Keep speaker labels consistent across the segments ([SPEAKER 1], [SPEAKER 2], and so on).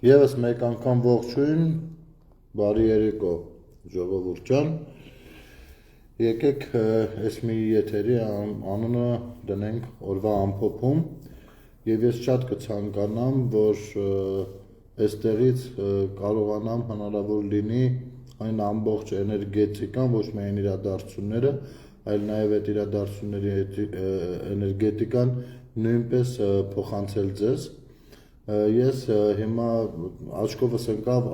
[SPEAKER 1] Եվս մեկ անգամ ողջույն, բարի երեկո ժողովուրդ ջան, եկեք այս մի եթերի անունը դնենք օրվա ամփոփում եւ ես շատ կցանկանամ, որ այստեղից կարողանամ հնարավոր լինի այն ամբողջ էներգետիկան, ոչ միայն իրադարձությունները, այլ նաեւ այդ իրադարձությունների էներգետիկան նույնպես փոխանցել ձեզ։ Ես հիմա աչքովս ընկավ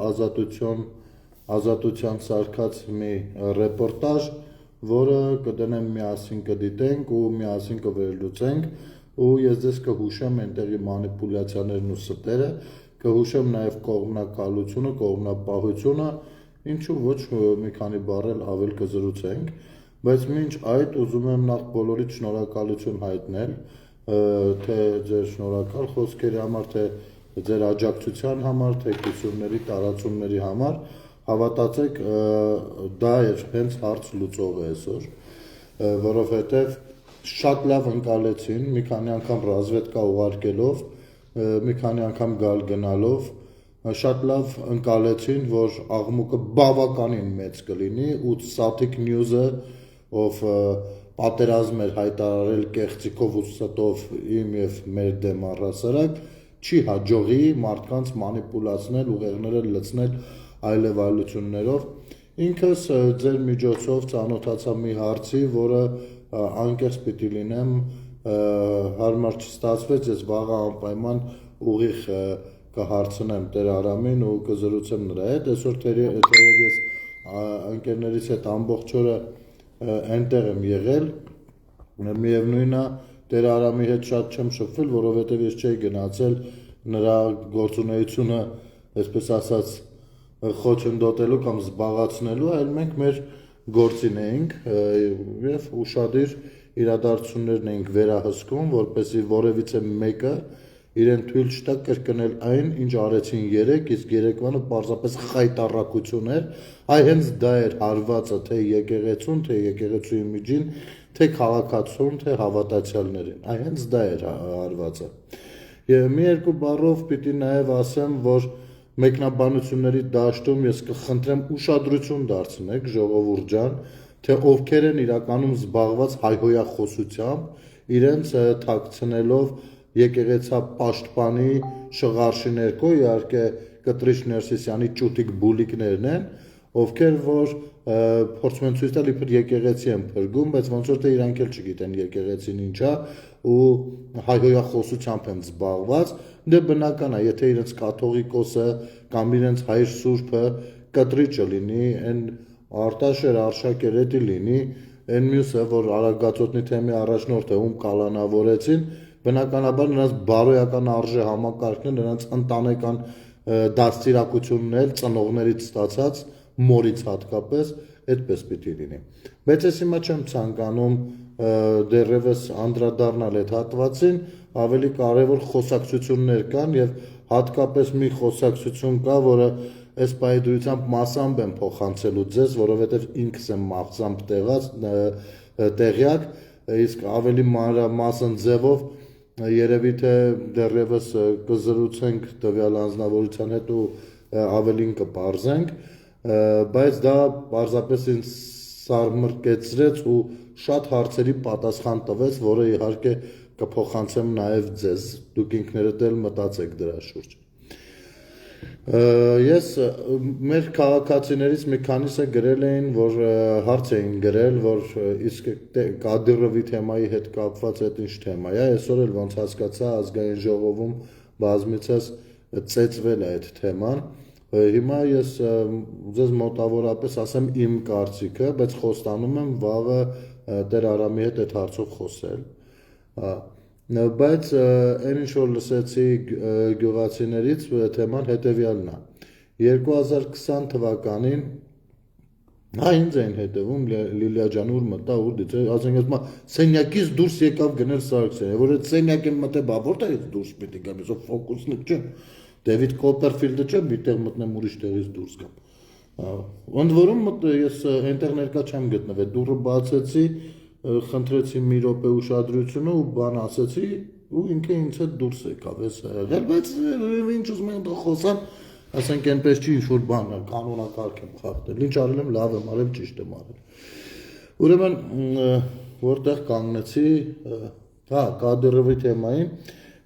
[SPEAKER 1] ազատության սարքած մի ռեպորտաժ, որը կդնեմ միասին կդիտենք ու միասին կվերլուծենք ու ես ձեզ կհուշեմ այնտեղի մանիպուլյացիաներն ու ստերը, կհուշեմ նաև կողմնակալությունը, կողմնապահությունը, ինչու ոչ մի քանի բառ ավել կզրուցենք, բայց մինչ այդ ուզում եմ նախ բոլորիդ շնորհակալություն հայտնել, թե ձեր շնորհակալ խոսքերի համար, թե ձեր աջակցության համար, թե քույրությունների տարածումների համար, հավատացեք, դա էր հենց հարց լուծողը այսօր, որովհետև շատ լավ ընկալեցին, մի քանի անգամ ռազվեդկա ուղարկելով, մի քանի անգամ գալ գնալով, շատ լավ ընկալեցին, որ աղմուկը բավականին մեծ կլինի ու Static News-ը, ով պատերազմ էր հայտարարել կեղծիքով ու ստով իմ եւ մեր դեմ առհասարակ, չի հաջողի մարդկանց մանիպուլացնել, ուղեղները լցնել այլևայլություններով։ Ինքս ձեր միջոցով ծանոթացա մի հարցի, որը անկեղծ պիտի լինեմ, հարմար չստացվեց, ես վաղը անպայման ուղիղ կհարցնեմ Տեր Արամին ու կզրուցեմ նրա հետ, այսօր թերև ես ընկերներից հետ ամբողջ օրը այնտեղ եմ եղել, միևնույնն է Տեր Արամի հետ շատ չեմ շփվել, որովհետև ես չէի գնացել նրա գործունեությունը, այսպես ասած, խոչընդոտելու կամ զբաղացնելու, այլ մենք մեր գործին էինք եւ ուշադիր իրադարձություններն էինք վերահսկում, որպեսզի որևիցե մեկը իրեն թույլ չտա կրկնել այն, ինչ արեցին երեք, իսկ երեկվանը պարզապես խայտառակություն էր, այ հենց դա էր հարվածը թե եկեղեցուն, թե եկեղեցուի միջին, թե քաղաքացուն, թե հավատացյալներին, այ հենց դա էր հարվածը։ Եվ մի երկու բառով պիտի նաև ասեմ, որ մեկնաբանությունների դաշտում ես կխնդրեմ ուշադրություն դարձնեք, ժողովուրդ ջան, թե ովքեր են իրականում զբաղված հայհոյախոսությամբ, իրենց թաքցնելով եկեղեցապաշտպանի շղարշի ներքո, իհարկե Կտրիչ Ներսիսյանի ճուտիկ բուլիկներն են, ովքեր որ փորձում են ցույց տալ իբր եկեղեցի են փրկում, բայց ոնց որ թե իրանք էլ չգիտեն եկեղեցին ինչ է ու հայհոյախոսությամբ են զբաղված, դե բնական է, եթե իրենց կաթողիկոսը կամ իրենց հայր սուրբը կտրիչը լինի, այն Արտաշեր Արշակերետի լինի, այն մյուսը, որ Արագածոտնի թեմի առաջնորդը ում կալանավորեցին, բնականաբար նրանց բարոյական արժե համակարգն է, նրանց ընտանեկան դաստիարակությունն էլ ծնողներից ստացած, մորից հատկապես, այդպես պիտի լինի։ Բայց ես հիմա չեմ ցանկանում դեռևս անդրադառնալ այդ հատվածին, ավելի կարևոր խոսակցություններ կան եւ հատկապես մի խոսակցություն կա, որը այս պայդրությամբ մասամբ եմ փոխանցելու ձեզ, որովհետեւ ինքս եմ մաղձամբ տեղյակ, իսկ ավելի մանրամասն ձևով երևի թե դեռևս կզրուցենք տվյալ անձնավորության հետ ու ավելին կպարզենք, բայց դա պարզապես ինձ սարմռկեցրեց ու շատ հարցերի պատասխան տվեց, որը իհարկե կփոխանցեմ նաև ձեզ, դուք ինքներդ էլ մտածեք դրա շուրջ։ Ես մեր քաղաքացիներից մի քանիսը գրել էին, որ հարց էին գրել, որ իսկ Կադիրովի թեմայի հետ կապված այդ ինչ թեմա է, այսօր էլ ոնց հասկացա ազգային ժողովում բազմիցս ծեծվել է այդ թեման։ Հիմա ես ձեզ մոտավորապես ասեմ իմ կարծիքը, բայց խոստանում եմ վաղը Տեր Արամի հետ այդ հարցով խոսել։ Բայց այն ինչ որ լսեցի գյուղացիներից թեման հետևյալն է։ 2020 թվականին ինձ էին հետևում Լիլիա ջան ուր մտա ուր դիցե, ասենք ասում սենյակից դուրս եկավ գնել Սարգսյանը, որ այդ սենյակին մտե բա որտեղից դուրս պիտի գամ, այսօ ֆոկուսնիկ չէ։ Դեվիդ Կոպերֆիլդը չէ, միտեղ մտնեմ ուրիշ տեղից դուրս գամ։ Ընդ որում ես այնտեղ ներկա չեմ գտնվել, դուռը բացեցի, խնդրեցի մի րոպե ուշադրությունը ու բան ասեցի ու ինքը ինձ հետ դուրս եկավ, էս ա եղել, բայց ինչ ուզում եմ խոսամ, ասենք այնպես չի ինչ-որ բան, կանոնակարգ եմ խախտել, ինչ արել եմ, լավ եմ արել, ճիշտ եմ արել։ Ուրեմն, որտեղ կանգնեցի, հա, Կադիրովի թեմային,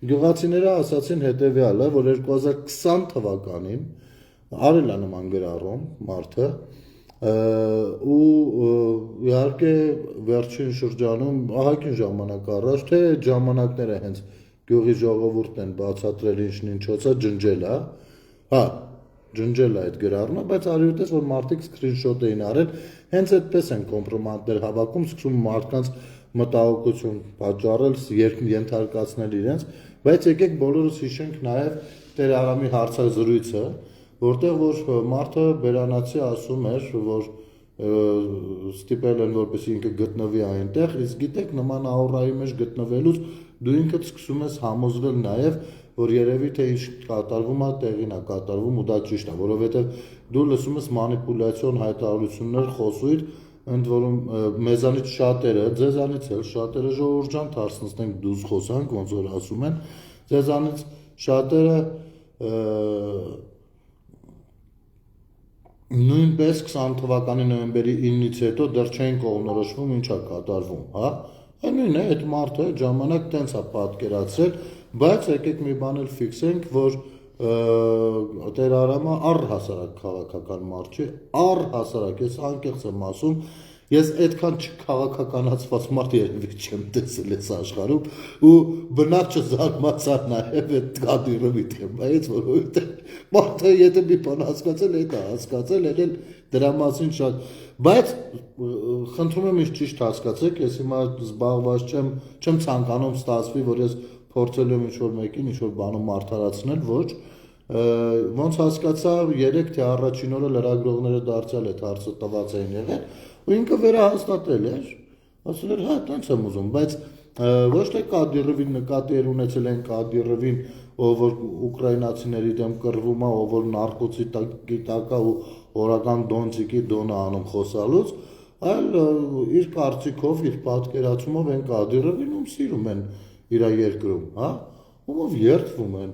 [SPEAKER 1] գյուղացիները ասացին հետևյալը, որ 2020 թվականին արել է նման գրառում մարդը, ու իհարկե վերջին շրջանում ահագին ժամանակ առաջ թե ժամանակները հենց գյուղի ժողովուրդն են բացատրել ինչն ինչոց է ջնջել է, հա, ջնջել է այդ գրառումը, բայց արյութես որ մարդիկ սկրինշոտ էին արել, հենց այդպես են կոմպրոմանտներ հավաքում, սկսում մարդկանց մտահոգություն պատճառել, ենթարկացնել իրենց, բայց եկեք բոլորս հիշենք նաև Տեր Արամի հարցազրույցը, որտեղ որ մարդը բերանացի ասում էր, որ ստիպել են որպեսզի ինքը գտնվի այնտեղ, իսկ գիտեք նման աուրայի մեջ գտնվելուց դու ինքդ սկսում ես համոզվել նաև, որ երևի թե ինչ կատարվում է, տեղին է կատարվում ու դա ճիշտ է, որովհետև դու լսում ես մանիպուլյացիոն հայտարարություններ խոսույթ, ընդ որում մեզանից շատերը, ձեզանից էլ շատերը ժողովուրդ ջան թարսնցնենք դուզ խոսանք, ոնց որ ասում են, ձեզանից շատերը նույնպես 20 թվականի նոյեմբերի 9-ից հետո դեռ չեն կողմնորոշվում ինչա կատարվում, հա? Նույնն է, այդ մարդը ժամանակ տենց է պատկերացրել, բայց եկեք մի բան էլ ֆիքսենք, որ Տեր Արամը առհասարակ քաղաքական մարդ չի, առհասարակ, ես անկեղծ եմ ասում, ես այդքան չքաղաքականացված մարդ երևի չեմ տեսել այս աշխարհում ու բնավ չզարմացա նաև այդ Կադիրովի թեմայից, որովհետև մարդը եթե մի բան հասկացել, այդ է հասկացել, էլ դրա մասին շատ, բայց խնդրում եմ ինձ ճիշտ հասկացեք, ես հիմա զբաղված չեմ ցանկանում ստացվի, որ ես փորձել եմ ինչ-որ մեկին ինչ-որ բանում արդարացնել, ոչ, ոնց հասկացա 3 թե առաջին օրը լրագրողները դարձյալ այդ հարցը տված էին եղել, ու ինքը վերահաստատել էր, ասել էր, հա, տենց եմ ուզում, բայց ոչ թե Կադիրովին նկատի էր ունեցել են Կադիրովին, ով որ ուկրաինացիների դեմ կռվում է, ով որ նարկոտիկի տակ է ու օրական դոնցիկի դոնը անում խոսալուց, այլ իր կարծիքով, իր պատկերացումով են Կադիրովին ում սիրում են իր երկրում, հա, ումով երդվում են,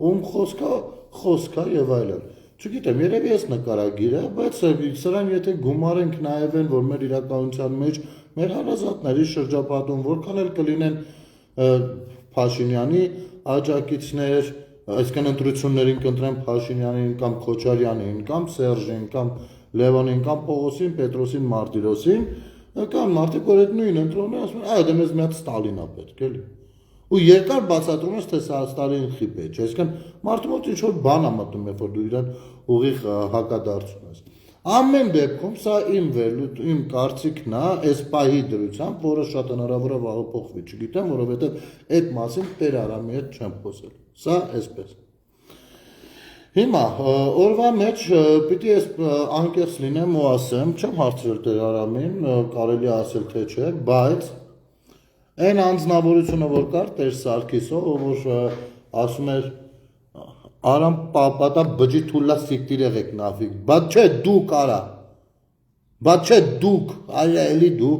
[SPEAKER 1] ում խոսքա եւ այլն։ Չգիտեմ, երևի ես նկարագիր է, բայց սրան եթե գումարենք նաև են, որ մեր իրականության մեջ մեր հարազատների շրջապատում որքան էլ կլինեն Փաշինյանի աջակիցներ, այսինքն ընտրություններին կընտրեն Փաշինյանին կամ Քոչարյանին, կամ Սերժին, կամ Լևոնին, կամ Պողոսին, Պետրոսին, Մարտիրոսին, կան մարդիկ, որ այդ նույն ընտրողները ասում են, այ դե մեզ մի հատ Ստալին է պետք, էլի։ Ու երկար բացատրում ես, թե սա Ստալին խիպ է, չէ՞, այսինքն մարդու մոտ ինչ-որ բան է մտնում, երբ որ դու իրան ուղիղ հակադարձում ես։ Ամեն դեպքում սա իմ կարծիքն է, այս պահի դրությամբ, որը շատ հնարավոր է վաղը փոխվի, չգիտեմ, որովհետև այդ մասին Տեր Արամի հետ չեմ խոսել։ Սա այսպես։ Հիմա օրվա մեջ պիտի ես անկեղծ լինեմ ու ասեմ, չեմ հարցրել Տեր Արամին, կարելի ասել թե չէ, բայց այն անձնավորությունը, որ կար Տեր Սարգիսով, որ ասում էր Արամ պապատա բջի թուլա սիկտիրեղ եք նավիկ, բայց չէ դուք արա, բայց չէ դուք, այ էլի դու,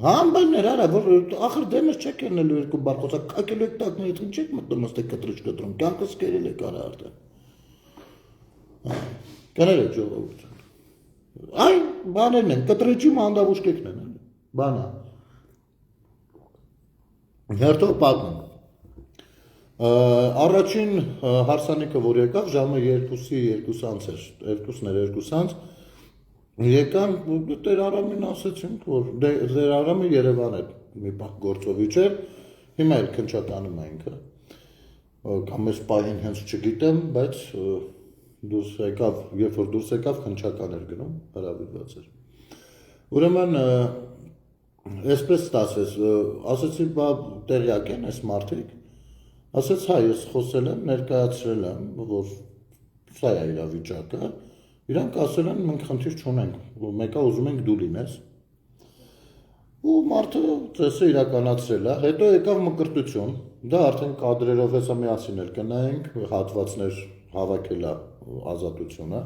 [SPEAKER 1] համբայներ արա, որ ախր դեմս չեք ելնելու երկու բարկոսա, կակելու եք տակներից, ինչ եք մտնում ըստեք կտրիչ կտրում, կյանքս կերել եք արա արդեն, կներ եք ժողովություն, այ բաներն են, կտրիչի մանդավուշկեքն են, բանա, հերթով պատմում, առաջին հարսանիքը, որ եկավ, ժամը 2-ի 2-անց էր, 2-ն եկան, Տեր Արամին ասեցինք, որ Տեր Արամը Երևան է մի պահ գործովիչ էր, հիմա էլ քնչատանում է ինքը, կամ ես պահին հենց չգիտեմ, բայց երբ որ դուրս եկավ, քնչական էր գնում, հրավիրված էր։ Ուրեմն, այսպես ստացվեց, ասեցի, բա տեղյակ են այս մարդիկ, ասեց, հա, ես խոսել եմ, ներկայացրել եմ, որ սա է իրավիճակը, իրանք ասել են, մենք խնդիր չունենք, մեկը ուզում ենք դու լինես, ու մարդը ծեսը իրականացրել է, հետո եկավ մկրտություն, դա արդեն կադրերով հեսա միասին էր կնայենք, հատվածներ հավաքել է ազատությունը,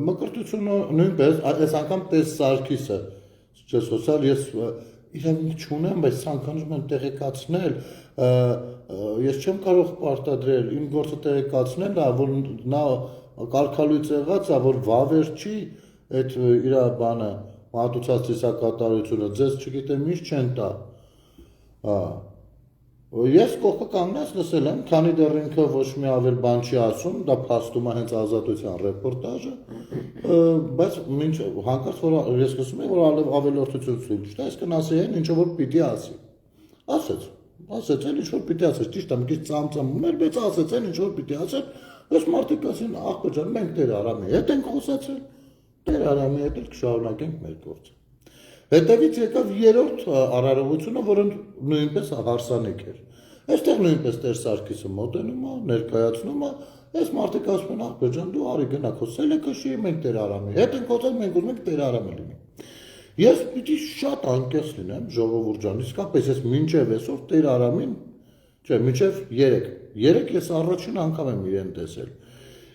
[SPEAKER 1] մկրտությունը նույնպես, այս անգամ Տեր Սարգիսը Չես հոսալ, ես իրավունք չունեմ, բայց ցանկանում եմ տեղեկացնել, ես չեմ կարող պարտադրել, իմ գործը տեղեկացնել է, որ նա կարգալույց եղած է, որ վավեր չի այդ իր բանը, մատուցած ծիսակատարությունը, ձեզ չգիտեմ ինչ չեն տա, ես կողքը կանգնած լսել եմ, քանի դեռ ինքը ոչ մի ավել բան չի ասում, դա փաստում է հենց Ազատության ռեպորտաժը, բայց մինչ հանկարծ որ ես լսում եմ, որ ավելորդություն ցույց տա, այսինքն ասեն ինչ որ պիտի ասի։ Ասեց էլ ինչ որ պիտի ասես, ճիշտ է, մի քիչ ծամծամում էր, բայց ասեց էլ ինչ որ պիտի ասել, ես մարդիկ ասին, աղբա ջան, մենք Տեր Արամի հետ ենք խոսացել, Տեր Արամի հետ էլ կշարունակենք մեր գործը։ Հետևից եկավ երրորդ արարողությունը, որը նույնպես հարսանիք էր։ Այստեղ նույնպես Տեր Սարգիսը մոտենում է, ներկայացնում է, այս մարդիկ ասում են, աղբա ջան, դու արի գնա քո սելեկաշի, մենք Տեր Արամի հետ ենք խոսել, մենք ուզում ենք Տեր Արամը լինի։ Ես պիտի շատ անկեղծ լինեմ, ժողովուրդ ջան, իսկապես ես մինչև այսօր Տեր Արամին, չէ, մինչև 3 ես առաջին անգամ եմ իրեն տեսել։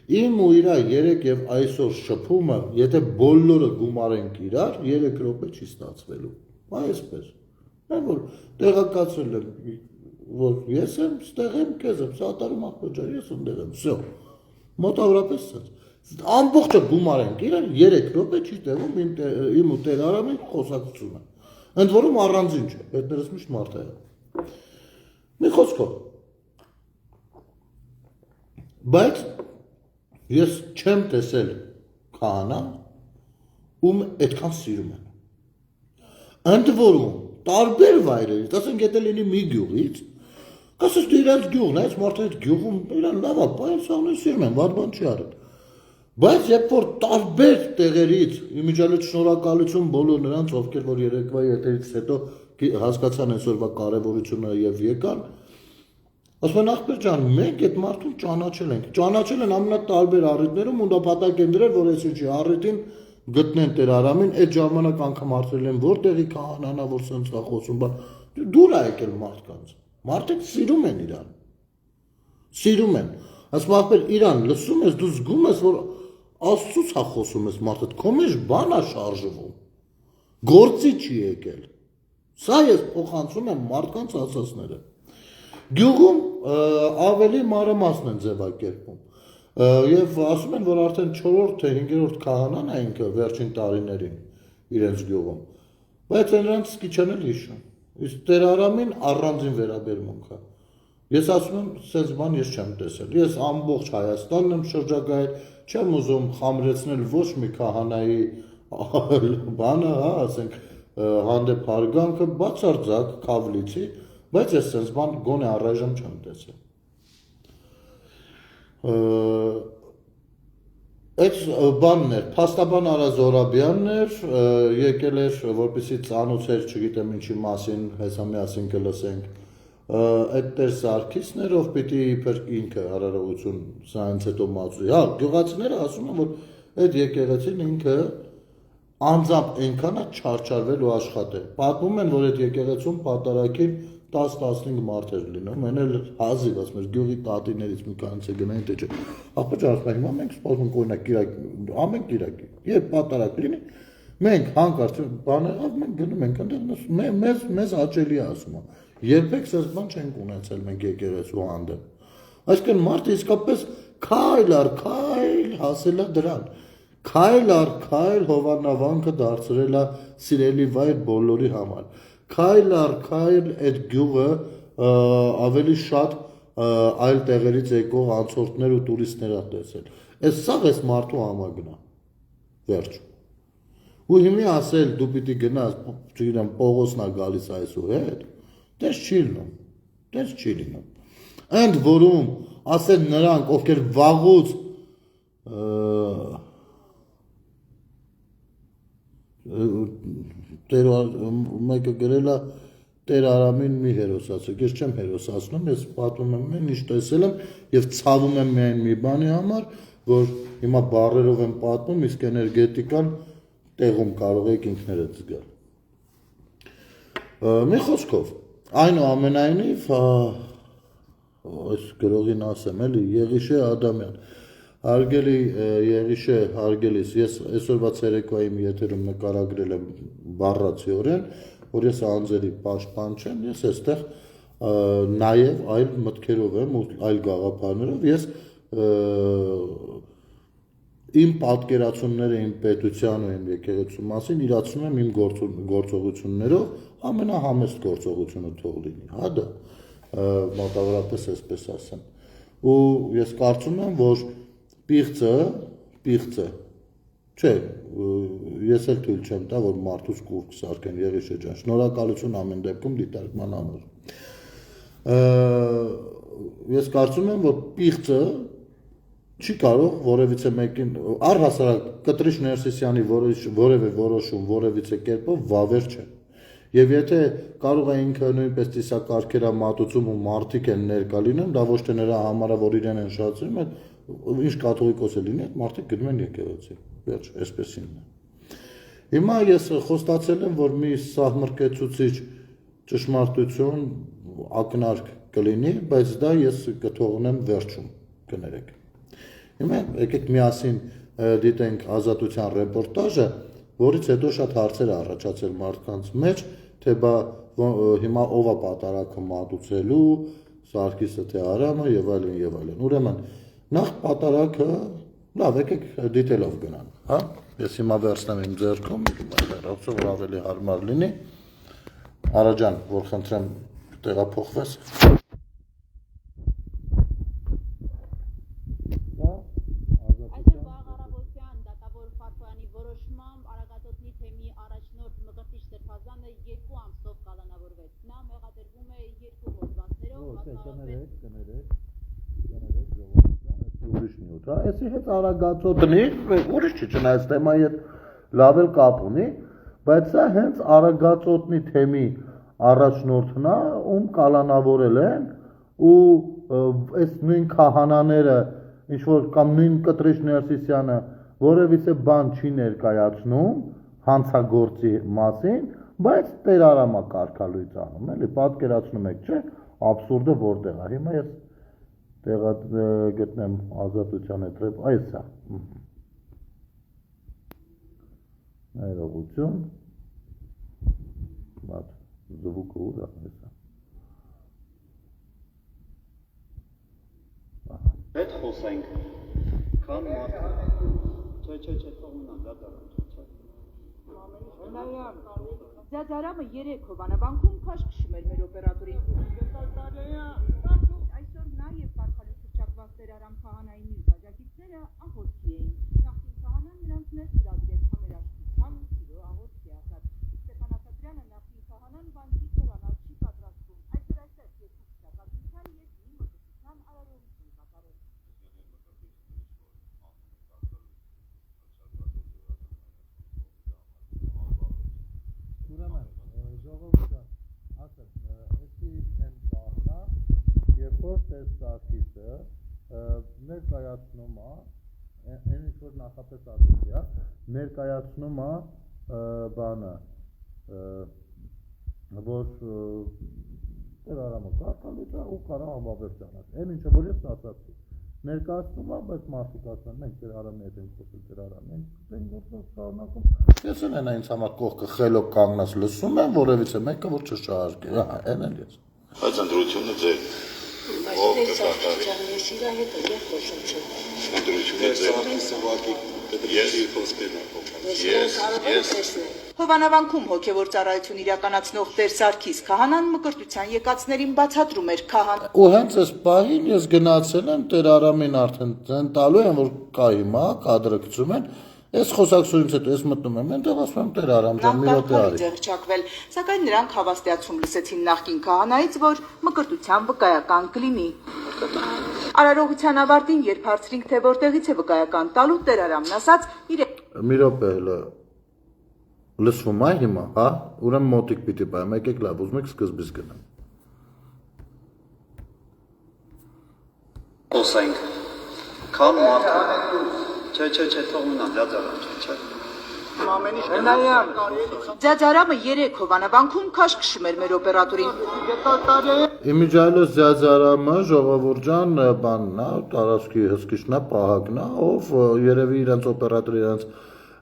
[SPEAKER 1] Իմ ու իրա 3 եւ այսօր շփումը, եթե բոլորը գումարենք իրար, 3 րոպե չի ստացվելու։ Այսպես։ Mən որ տեղեկացրել եմ, որ ես եմ, ստեղ եմ, քեզ եմ, սատարում աղբոջա, ես ընդեղ եմ, всё։ Մոտավորապես սա։ Ամբողջը գումարենք իրար, 3 րոպե չի տևում իմ ու Տեր Արամի խոսակցությունը։ Ընդ որում առանձին չէ, հետներս միշտ մարդ է։ Մի խոսքով։ Բայց ես չեմ տեսել քահանա, ում այդքան սիրում են։ Ընդ որում տարբեր վայրերից, ասենք եթե լինի մի գյուղից, ասես դու իրանց գյուղն է, այս մարդը այդ գյուղում իրան լավ է, բայց սաղն սիրում են, վատ բան չի արել։ Բայց երբ որ տարբեր տեղերից, իմիջիալից շնորհակալություն բոլոր նրանց, ովքեր որ երեկվա եթերից հետո հասկացան այսօրվա կարևորությունը եւ եկան, ասում են ախպեր ջան, մենք այդ մարդուն ճանաչել ենք, ճանաչել են ամենատարբեր առիթներում ու նպատակ են դրել, որ այսինչի առիթին գտնեն Տեր Արամին, այդ ժամանակ անգամ հարցրել են որտեղի քահանան է, որ սենց է խոսում, բան դուր է եկել մարդկանց, մարդիկ սիրում են իրան, սիրում են, ասում ախպեր իրան լսում ես, դու զգում ես, որ Աստծուց է խոսում ես մարդը, քո մեջ բան է շարժվում, գործի չի եկել, սա ես փոխանցում եմ մարդկանց ասածները, գյուղում ավելի մանրամասն են ձևակերպում, եւ ասում են, որ արդեն 4-րդ թե 5-րդ քահանան է ինքը վերջին տարիներին իրենց գյուղում, բայց նրանց սկի չեն էլ հիշում, իսկ Տեր Արամին առանձին վերաբերմունք է, ես ասում եմ, սենց բան ես չեմ տեսել, ես ամբողջ Հայաստանն եմ շրջագայել, չեմ ուզում խամրեցնել ոչ մի քահանայի բանը, ասենք, հանդեպ հարգանքը բացարձակ քավլիցի, բայց ես սենց բան գոնե առայժմ չեմ տեսել։ Այդ բանն էր, փաստաբան Արա Զորաբյանն էր, եկել էր, որպեսզի ծանոթեր, չգիտեմ ինչի մասին, հեսա միասին կլսենք, այդ Տեր Սարգիսն էր, ով պիտի իբր ինքը արարողություն սրանց հետո մածուի, հա, գյուղացիները ասում են, որ այդ եկեղեցին ինքը անձամբ այնքան է չարչարվել ու աշխատել, պատմում են, որ այդ եկեղեցում պատարակին 10-15 մարդ էր լինում, են էլ հազիվ, ասում էր, գյուղի տատիներից մի կանց է գնային, թե չէ, աղբա ջարդում, հիմա մենք սպասում կօրինակ կիրակ, ամեն կիրակի, երբ պատարակ լինի, մենք հանկարծ բան եղավ, մենք գնում ենք ընդեղ, մեզ աճելի ասում է, երբեք սենց բան չենք ունեցել մենք եկեղեցու հանդեպ, այսինքն մարդը իսկապես քայլ առ քայլ հասել է դրան, քայլ առ քայլ հովանավանքը դարձրել է սիրելի վայր բոլորի համար, քայլ առ քայլ այդ գյուղը ավելի շատ այլ տեղերից եկող անցորդներ ու տուրիստներ է տեսել, այս սաղ այս մարդու համագնա, վերջ, ու հիմի ասել դու պիտի գնաս, չգիտեմ, Պողոսն է գալիս այսու հետ, դες չի լինում, ընդ որում ասեն նրանք, ովքեր վաղուց մեկը գրել է Տեր Արամին մի հերոսացեք, ես չեմ հերոսացնում, ես պատմում եմ ինչ տեսել եմ և ցավում եմ միայն մի բանի համար, որ հիմա բառերով եմ պատմում, իսկ էներգետիկան տեղում կարող եք ինքներդ զգալ։ Մի խոսքով, այնուամենայնիվ, այս գրողին ասեմ էլի, Եղիշե Ադամյան, Հարգելի Եղիշե, հարգելիս, ես այսօրվա ցերեկվա իմ եթերում նկարագրել եմ բառացիորեն, որ ես անձերի պաշտպան չեմ, ես այստեղ նաև այլ մտքերով եմ ու այլ գաղափարներով ես իմ պատկերացումները իմ պետության ու իմ եկեղեցու մասին իրացնում եմ իմ գործողություններով, ամենահամեստ գործողությունը թող լինի, հա դա մոտավորապես այսպես ասեմ։ Ու ես կարծում եմ, որ պիղծը, չէ, ես էլ թույլ չեմ տա, որ մարդուց կուռք սարքեն, Եղիշե ջան, շնորհակալություն ամեն դեպքում դիտարկման համար։ Ես կարծում եմ, որ պիղծը չի կարող որևիցե մեկին, առհասարակ Կտրիշ Ներսիսյանի որևէ որոշում, որևիցե կերպով վավեր չէ։ Եվ եթե կարող է ինքը նույնպես ծիսակարգերամատուցում ու մարդիկ են ներկա լինում, դա ոչ թե նրա համար է, որ իրեն են շահացնում, այլ ինչ կաթողիկոս է լինի, մարդիկ գնում են եկեղեցի, վերջ, այսպեսինն է։ Հիմա ես խոստացել եմ, որ մի սահմռկեցուցիչ ճշմարտություն ակնարկ կլինի, բայց դա ես կթողնեմ վերջում, կներեք։ Հիմա եկեք միասին դիտենք Ազատության ռեպորտաժը, որից հետո շատ հարցեր առաջացել մարդկանց մեջ, թե բա հիմա ով է պատարագը մատուցելու, Սարգիսը թե Արամը եւ այլն եւ այլն։ Ուրեմն նախ պատարագը, լավ, եկեք դիտելով գնանք, հա։ Ես հիմա վերցնեմ իմ ձեռքում, հեռացող որ ավելի հարմար լինի։ Արա ջան, որ խնդրեմ տեղափոխվես։ Այսի հետ արագածոտնի, ուրիշ չի, չնայած թեմայի հետ լավ էլ կապ ունի, բայց սա հենց արագածոտնի թեմի առաջնորդն է, ում կալանավորել են ու այս նույն քահանաները, ինչ որ կամ նույն Կտրիշ Ներսիսյանը որևիցե բան չի ներկայացնում հանցագործի մասին, բայց Տեր Արամը կարգալույծ անում, էլի պատկերացնում եք, չէ՞, աբսուրդը որտեղ է։ Հիմա ես գտնեմ Ազատության հետ, այս է։ Ներողություն։ Բաց զվուկը ուր է, այս է։
[SPEAKER 2] Հետ խոսենք։ Քան մարդ։ Չէ, թողնա, դա։
[SPEAKER 3] Ձյաձ Արամը 3 հովանավանքում քաշքշում էր մեր օպերատորին։ Այսօր նաև կարգալույց հռչակված Տեր Արամ քահանայի մյուս աջակիցները աղոթքի էին։ Նախկին քահանան նրանց ներս գրավել համերաշխության սիրո աղոթքի ասած։ Ստեփան Ասատրյանը նախկին քահանան բանկի կորանալ չի պատրաստվում։ Այսօր այստեղ երկու քրակացության եւ մի մտության արարողություն կատարել։
[SPEAKER 1] Ուրեմն, ժողովուրդը, ասեմ, էսի են բաղնա, երբ որ Տեր Սարգիսը ներկայացնում է, այն ինչ որ նախապես ասեցի, ներկայացնում է բանը, որ Տեր Արամը կարգալույծ է ու կարա անվավեր ճանաչ, այն ինչը որ ես ասացի, ներկայացնում է, բայց մարդիկ ասում, մենք Տեր Արամի հետ ենք խոսել, Տեր Արամի ենք գործով շարունակում, ես են ինձ համար կողքը խելոք կանգնած լսում եմ, որևիցե մեկը որ չշահարկի, այն էլ ես։
[SPEAKER 2] Բայց ընդրությունը ձեր
[SPEAKER 4] ով կկատարի։ Ես իրա հետ եմ խոսում։
[SPEAKER 2] Ընդրությունը ձեր ես
[SPEAKER 3] Հովանավանքում հոգևոր ծառայություն իրականացնող Տեր Սարգիս քահանան մկրտության եկածներին բացատրում էր քահան։
[SPEAKER 1] Ու հենց այս պահին ես գնացել եմ Տեր Արամին արդեն տալու եմ, որ կա հիմա, կադրը գցում են, այս խոսակցությունից հետո ես մտնում եմ, այնտեղ ասում եմ Տեր Արամ ջան, մի րոպե արի։
[SPEAKER 3] Հռչակվել, սակայն նրանք հավաստիացում լսեցին նախկին քահանայից, որ մկրտության վկայական կլինի։ Արարողության ավարտին, երբ հարցրինք, թե որտեղից է վկայական տալու, Տեր Արամն ասաց,
[SPEAKER 1] Մի րոպե լսվում է հիմա, հա, ուրեմն մոտիկ պիտի բայեմ, եկեք լավ, ուզում եք սկզբից գնամ։
[SPEAKER 2] խոսենք։ Քան մարդ։ Չէ, թողնա, դա չէ։
[SPEAKER 3] Ձյաձարամը 3 հովանավանքում քաշքշում էր մեր օպերատորին։
[SPEAKER 1] Իմիջայլոս Ձյաձարամը ժողովուրդյան բանն է, տարածքի հսկիչն է, պահակն է, ով երևի իրենց օպերատորը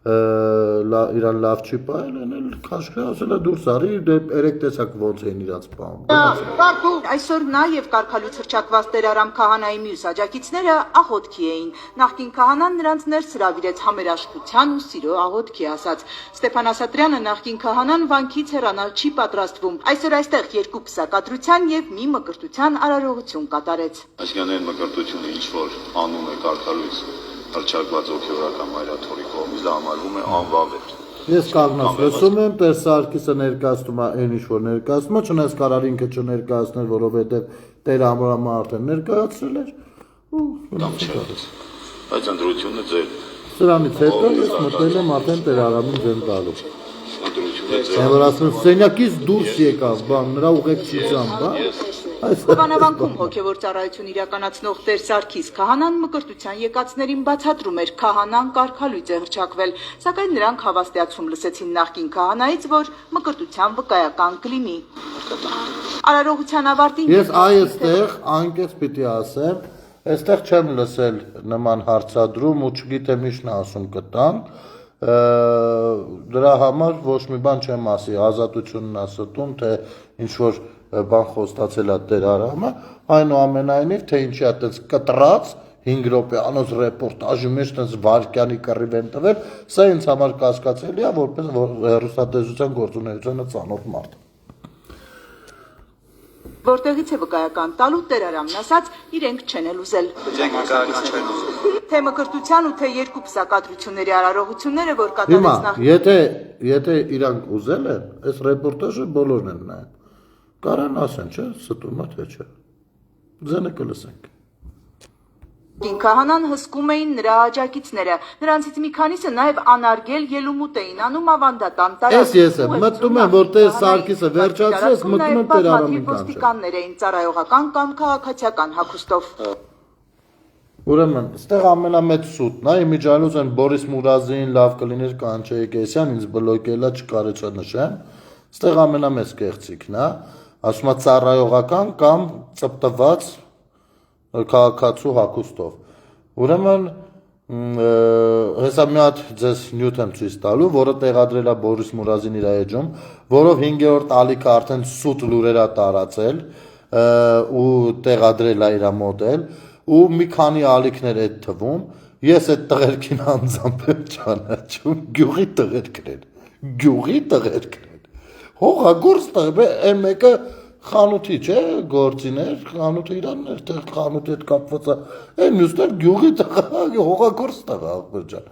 [SPEAKER 1] իրան լավ չի պահել, էլ քաշքշ ասել է դուրս արի, երեք տեսակ ոնց էին իրաց պահում։
[SPEAKER 3] Այսօր նա եւ կարգալույց հռչակված Տեր Արամ Քահանայի մյուս աջակիցները աղոթքի էին։ Նախկին քահանան նրանց ներս հրավիրեց համերաշխության ու սիրո աղոթքի ասած։ Ստեփան Ասատրյանը նախկին քահանան վանքից հեռանալ չի պատրաստվում։ Այսօր այստեղ երկու պսակադրության եւ մի մկրտության արարողություն կատարեց։
[SPEAKER 2] Այսինքն այն մկրտությունը ինչ որ անում է կարգալույց հռչակված հոգևորական մայրաթորի կողմից դա համարվում է անվավեր։
[SPEAKER 1] Ես կանգնած լսում եմ, Տեր Սարգիսը ներկայացնում է այն ինչ որ ներկայացնում է, չնայած կարար ինքը չներկայացնել, որովհետև Տեր Ամրամը արդեն ներկայացրել էր ու
[SPEAKER 2] Այդ ընտրությունը ձեր
[SPEAKER 1] սրանից հետո ես մտել եմ արդեն Տեր Արամին ձեն տալու։
[SPEAKER 2] ընտրությունը ձեր
[SPEAKER 1] Որ ասում սենյակից դուրս եկավ, բան, նրա ուղեկցությամբ, բան։
[SPEAKER 3] Հովանավանքում հոգևոր ծառայություն իրականացնող Տեր Սարգիս քահանան մկրտության եկածներին բացատրում էր քահանան կարգալույց է հռչակվել, սակայն նրանք հավաստիացում լսեցին նախկին քահանայից, որ մկրտության վկայական կլինի։ Արարողության ավարտին
[SPEAKER 1] Ես այստեղ անկես պիտի ասեմ, այստեղ չեմ լսել նման հարցադրում ու չգիտեմ ինչն ասում կտան, դրա համար ոչ մի բան չեմ ասի, ազատությունն ասում, թե ինչ որ բան խոստացել է Տեր Արամը, այնուամենայնիվ, թե ինչի է այդպես կտրած 5 րոպեանոց ռեպորտաժի մեջ այդպես վարկյանի կռիվ են տվել, սա ինձ համար կասկածելի է, որպես հեռուստատեսության գործունեությանը ծանոթ մարդ։
[SPEAKER 3] Որտեղից է վկայական տալու Տեր Արամն ասաց, իրենք չեն էլ ուզել։ Թե մկրտության ու թե երկու պսակադրությունների արարողությունները, որ
[SPEAKER 1] Հիմա,
[SPEAKER 3] կատարեց
[SPEAKER 1] եթե իրանք ուզել են, այս ռեպորտաժը բոլորն են նայեն։ Կարան ասեն, չէ, ստում է թե չէ։ Ձենը կլսենք։
[SPEAKER 3] Քահանան հսկում էին նրա աջակիցները, նրանցից մի քանիսը նաև անարգել ելումուտ էին անում ավանդատան տարածքում։
[SPEAKER 1] Ես եմ, մտնում եմ, որ Տեր Սարգիսը վերջացրեց, մտնում եմ Տեր Արամին կանչել։
[SPEAKER 3] Ոստիկաններ էին ծառայողական կամ քաղաքացիական հագուստով։
[SPEAKER 1] Ուրեմն, ստեղ ամենամեծ սուտն է, իմիջայլոց են Բորիս Մուրազին, լավ կլիներ կանչեի Կեսյան, ինձ բլոկելա չկարեցա նշեմ, ստեղ ամենամեծ կեղծիքն է, ասում է ծառայողական կամ ծպտված քաղաքացու հագուստով։ Ուրեմն, հեսա մի հատ ձեզ նյութ եմ ցույց տալու, որը տեղադրել է Բորիս Մուրազին իր էջում, որով 5-րդ ալիքը արդեն սուտ լուրեր է տարածել ու տեղադրել է իր մոդել, ու մի քանի ալիքներ այդ թվում, ես այդ տղերքին անձամբ եմ ճանաչում, գյուղի տղերքներ, հողագործ տղեր, այն մեկը խանութի չէ, գործիներ, խանութը իրաններ, տեղ խանութի հետ կապված է, այն մյուսներ գյուղի տղա, հողագործ տղա, աղբերջան։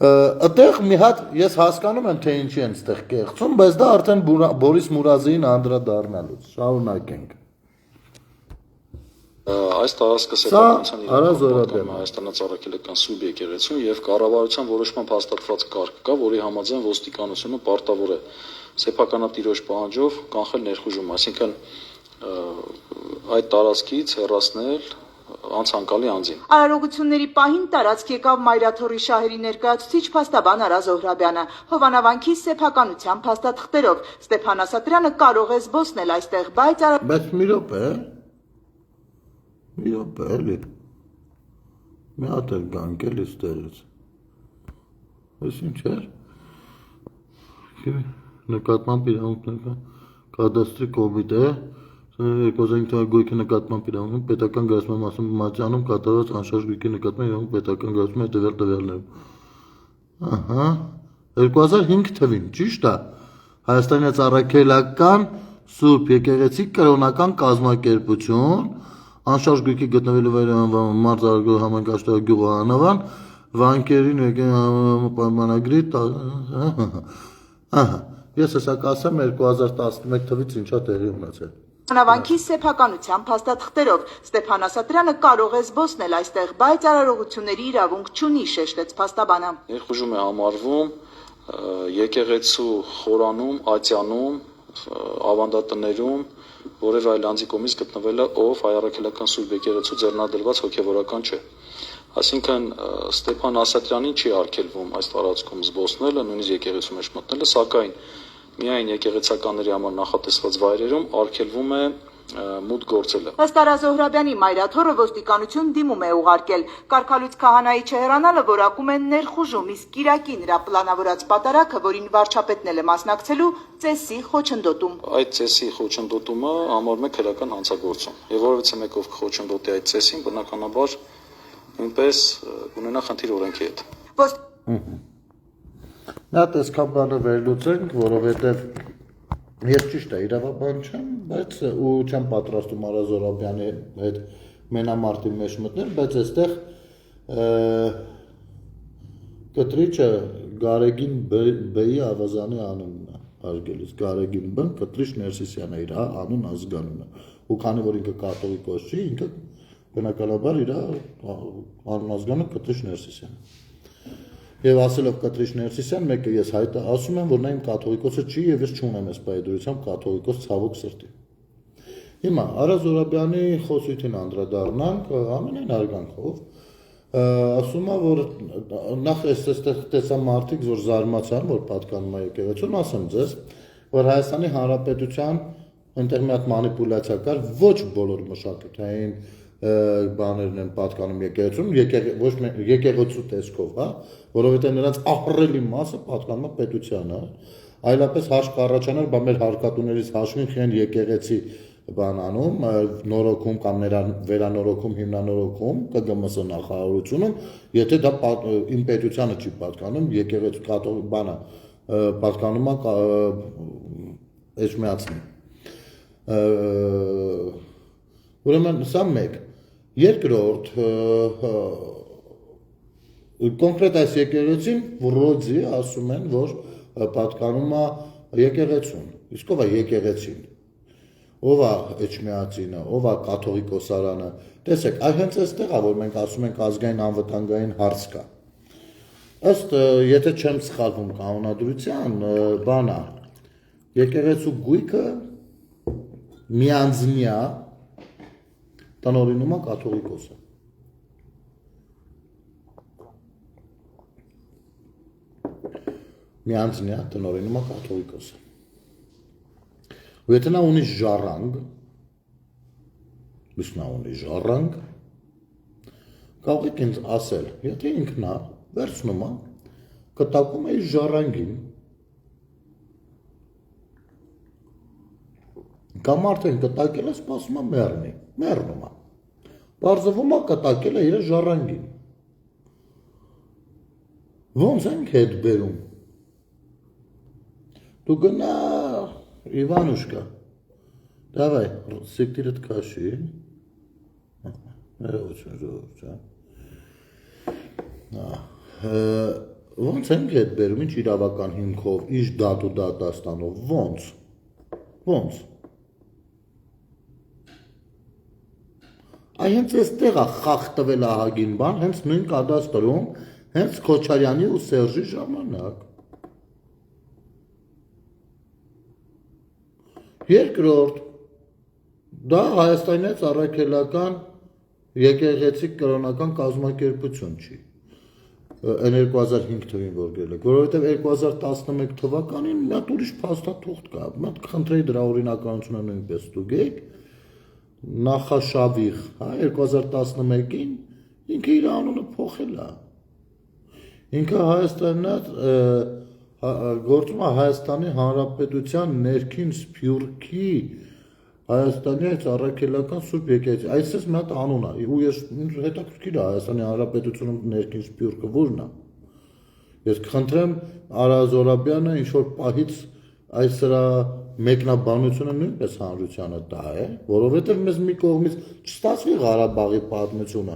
[SPEAKER 1] Այդտեղ մի հատ, ես հասկանում եմ, թե ինչի են ստեղ կեղծում, բայց դա արդեն Բորիս Մուրազին անդրադառնալուց, շարունակենք։
[SPEAKER 5] Այս տարածքը սեփականության իրականացում Հայաստանից առաքելական սուբ եկեղեցու եւ կառավարության որոշմամբ հաստատված կարգ կա, որի համաձայն ոստիկանությունը պարտավոր է սեփականատիրոջ պահանջով կանխել ներխուժում, այսինքն այդ տարածքից հեռացնել անցանկալի անձին։
[SPEAKER 3] Արարողությունների պահին տարածք եկավ Մայրաթորի շահերի ներկայացուցիչ փաստաբան Արա Զոհրաբյանը։ Հովանավանքի սեփականության փաստաթղթերով Ստեփան Ասատրյանը կարող է զբոսնել այստեղ, բայց
[SPEAKER 1] մի րոպե, էլի, մի հատ էլ գանք էլի ստեղից, ես ինչ էր, նկատմամբ իրավունքների կադաստրի կոմիտե, 2005 թվականի նկատմամբ իրավունք պետական գազման մասում մատյանում կատարված անշարժ գույքի նկատմամբ իրավունք պետական գազում է տվյալներում։ Ահա, 2005 թվին, ճիշտ է, Հայաստանից առաքելական Սուրբ Եկեղեցի կրոնական կազմակերպություն, անշարժ գույքի գտնվելու վայրը մարզարգո համայնքաշտարակ գյուղը Անավան, վանքերին պայմանագրի, ես հեսա կասեմ 2011 թվից ինչա տեղի ունեցել։
[SPEAKER 3] Հովանավանքի սեփականության փաստաթղթերով Ստեփան Ասատրյանը կարող է զբոսնել այստեղ, բայց արարողությունների իրավունք չունի, շեշտեց փաստաբանը։
[SPEAKER 5] Ներխուժում է համարվում եկեղեցու խորանում, ատյանում, ավանդատներում, որևէ այլ անձի կողմից գտնվելը, ով հայ առաքելական սուրբ եկեղեցու ձեռնադրված հոգևորական չէ։ Այսինքն Ստեփան Ասատրյանին չի արգելվում այս տարածքում զբոսնելը, նույնիսկ եկեղեցու մեջ մտնելը, սակայն միայն եկեղեցականների համար նախատեսված վայրերում արգելվում է մուտք գործելը։
[SPEAKER 3] Ըստ Արա Զոհրաբյանի մայրաթորը ոստիկանություն դիմում է ուղարկել։ Կարգալույց քահանայի չհեռանալը որակում են ներխուժում, իսկ Կիրակի նրա պլանավորած պատարագը, որին վարչապետն էլ է մասնակցելու, ծեսի խոչընդոտում։
[SPEAKER 5] Այդ ծեսի խոչընդոտումը համարվում է քրեական հանցագործում։ Եվ որևէ մեկով կխոչընդոտի այդ ծեսին, բնականաբար նույնպես կունենա խնդիր օրենքի հետ։
[SPEAKER 1] Նա տեսքաբանը վերլուծենք, որովհետև ես ճիշտ է իրավաբան չեմ, բայց ու չեմ պատրաստում Արա Զոհրաբյանի հետ մենամարտի մեջ մտնել, բայց այստեղ կտրիչը Գարեգին Բեի ավազանի անունն է արգելից, Գարեգին Բն Կտրիչ Ներսիսյան է իր անուն ազգանունը, ու քանի որ ինքը կաթողիկոս չի, ինքը բնականաբար իր անուն ազգանը Կտրիչ Ներսիսյան է։ Եվ ասելով Կտրիչ Ներսիսյան, մեկը ես հայտը ասում եմ, որ նա իմ կաթողիկոսը չի եւ ես չունեմ այս պայդրությամբ կաթողիկոս ցավոք սրտի։ Հիմա Արա Զոհրաբյանի խոսույթին անդրադառնանք ամենայն հարգանքով, ասում է, որ նախ այստեղ տեսա մարդիկ, որ զարմացան, որ պատկանում է եկեղեցուն, ասեմ ձեզ, որ Հայաստանի Հանրապետության այնտեղ մի հատ մանիպուլյացիա կար, ոչ բոլոր մշակութային բաներն են պատկանում եկեղեցուն, ոչ եկեղեցու տեսքով, հա, որովհետև նրանց ահռելի մասը պատկանում է պետությանը, այլապես հաշվ կառաջանար, բա մեր հարկատուներից հաշվին խեն եկեղեցի բանանում, նորոգում կամ վերանորոգում, հիմնանորոգում, ԿԳՄՍ նախարարությունում, եթե դա իմ պետությանը չի պատկանում, եկեղեցու բանը պատկանում է Էջմիածնի։ Ուրեմն սա մեկ։ Երկրորդ, կոնկրետ այս եկեղեցին վրոձի ասում են, որ պատկանում է եկեղեցուն, իսկ ով է եկեղեցին, ով է Էջմիածինը, ով է կաթողիկոսարանը, տեսեք, հենց այստեղ է, որ մենք ասում ենք ազգային անվտանգային հարց կա, ըստ, եթե չեմ սխալվում կանոնադրության, բան է, եկեղեցու գույքը միանձնյա տնօրինում է կաթողիկոսը։ Միանձնյա տնօրինում է կաթողիկոսը։ Ու եթե նա ունի ժառանգ, կարող եք ինձ ասել, եթե ինքն է վերցնում է, կտակում է իր ժառանգին, կամ արդեն կտակել է, սպասում է մեռնում է, պարզվում է կտակել է իր ժառանգին, ոնց ենք հետ բերում, դու գնա Իվանուշկա, դավայ, սիկտիրդ կաշի, ոնց ենք հետ բերում, ինչ իրավական հիմքով, ինչ դատ ու դատաստանով, ոնց, Այ հենց այստեղ է խախ տվել ահագին բան, հենց նույն կադաստրում, հենց Քոչարյանի ու Սերժի ժամանակ։ Երկրորդ, դա Հայաստանից առաքելական եկեղեցի կրոնական կազմակերպություն չի, այն 2005 թվին որ գրել եք, որովհետև 2011 թվականին մի հատ ուրիշ փաստաթուղթ կա, մի հատ խնդրեի դրա օրինականությունը նույնպես ստուգեք, Նախաշավիղ, 2011-ին ինքը իր անունը փոխել է, ինքը Հայաստանից գործում է Հայաստանի Հանրապետության ներքին սփյուռքի Հայաստանի այս առաքելական սուրբ եկեղեցի, այսպես մի հատ անուն է, ու ես հետաքրքիր է Հայաստանի Հանրապետությունում ներքին սփյուռքը որն է, ես կխնդրեմ Արա Զոհրաբյանը ինչ-որ պահից այս սրա մեկնաբանությունը նույնպես հանրությանը տա է, որովհետև մեզ մի կողմից չստացվի Ղարաբաղի պատմությունը,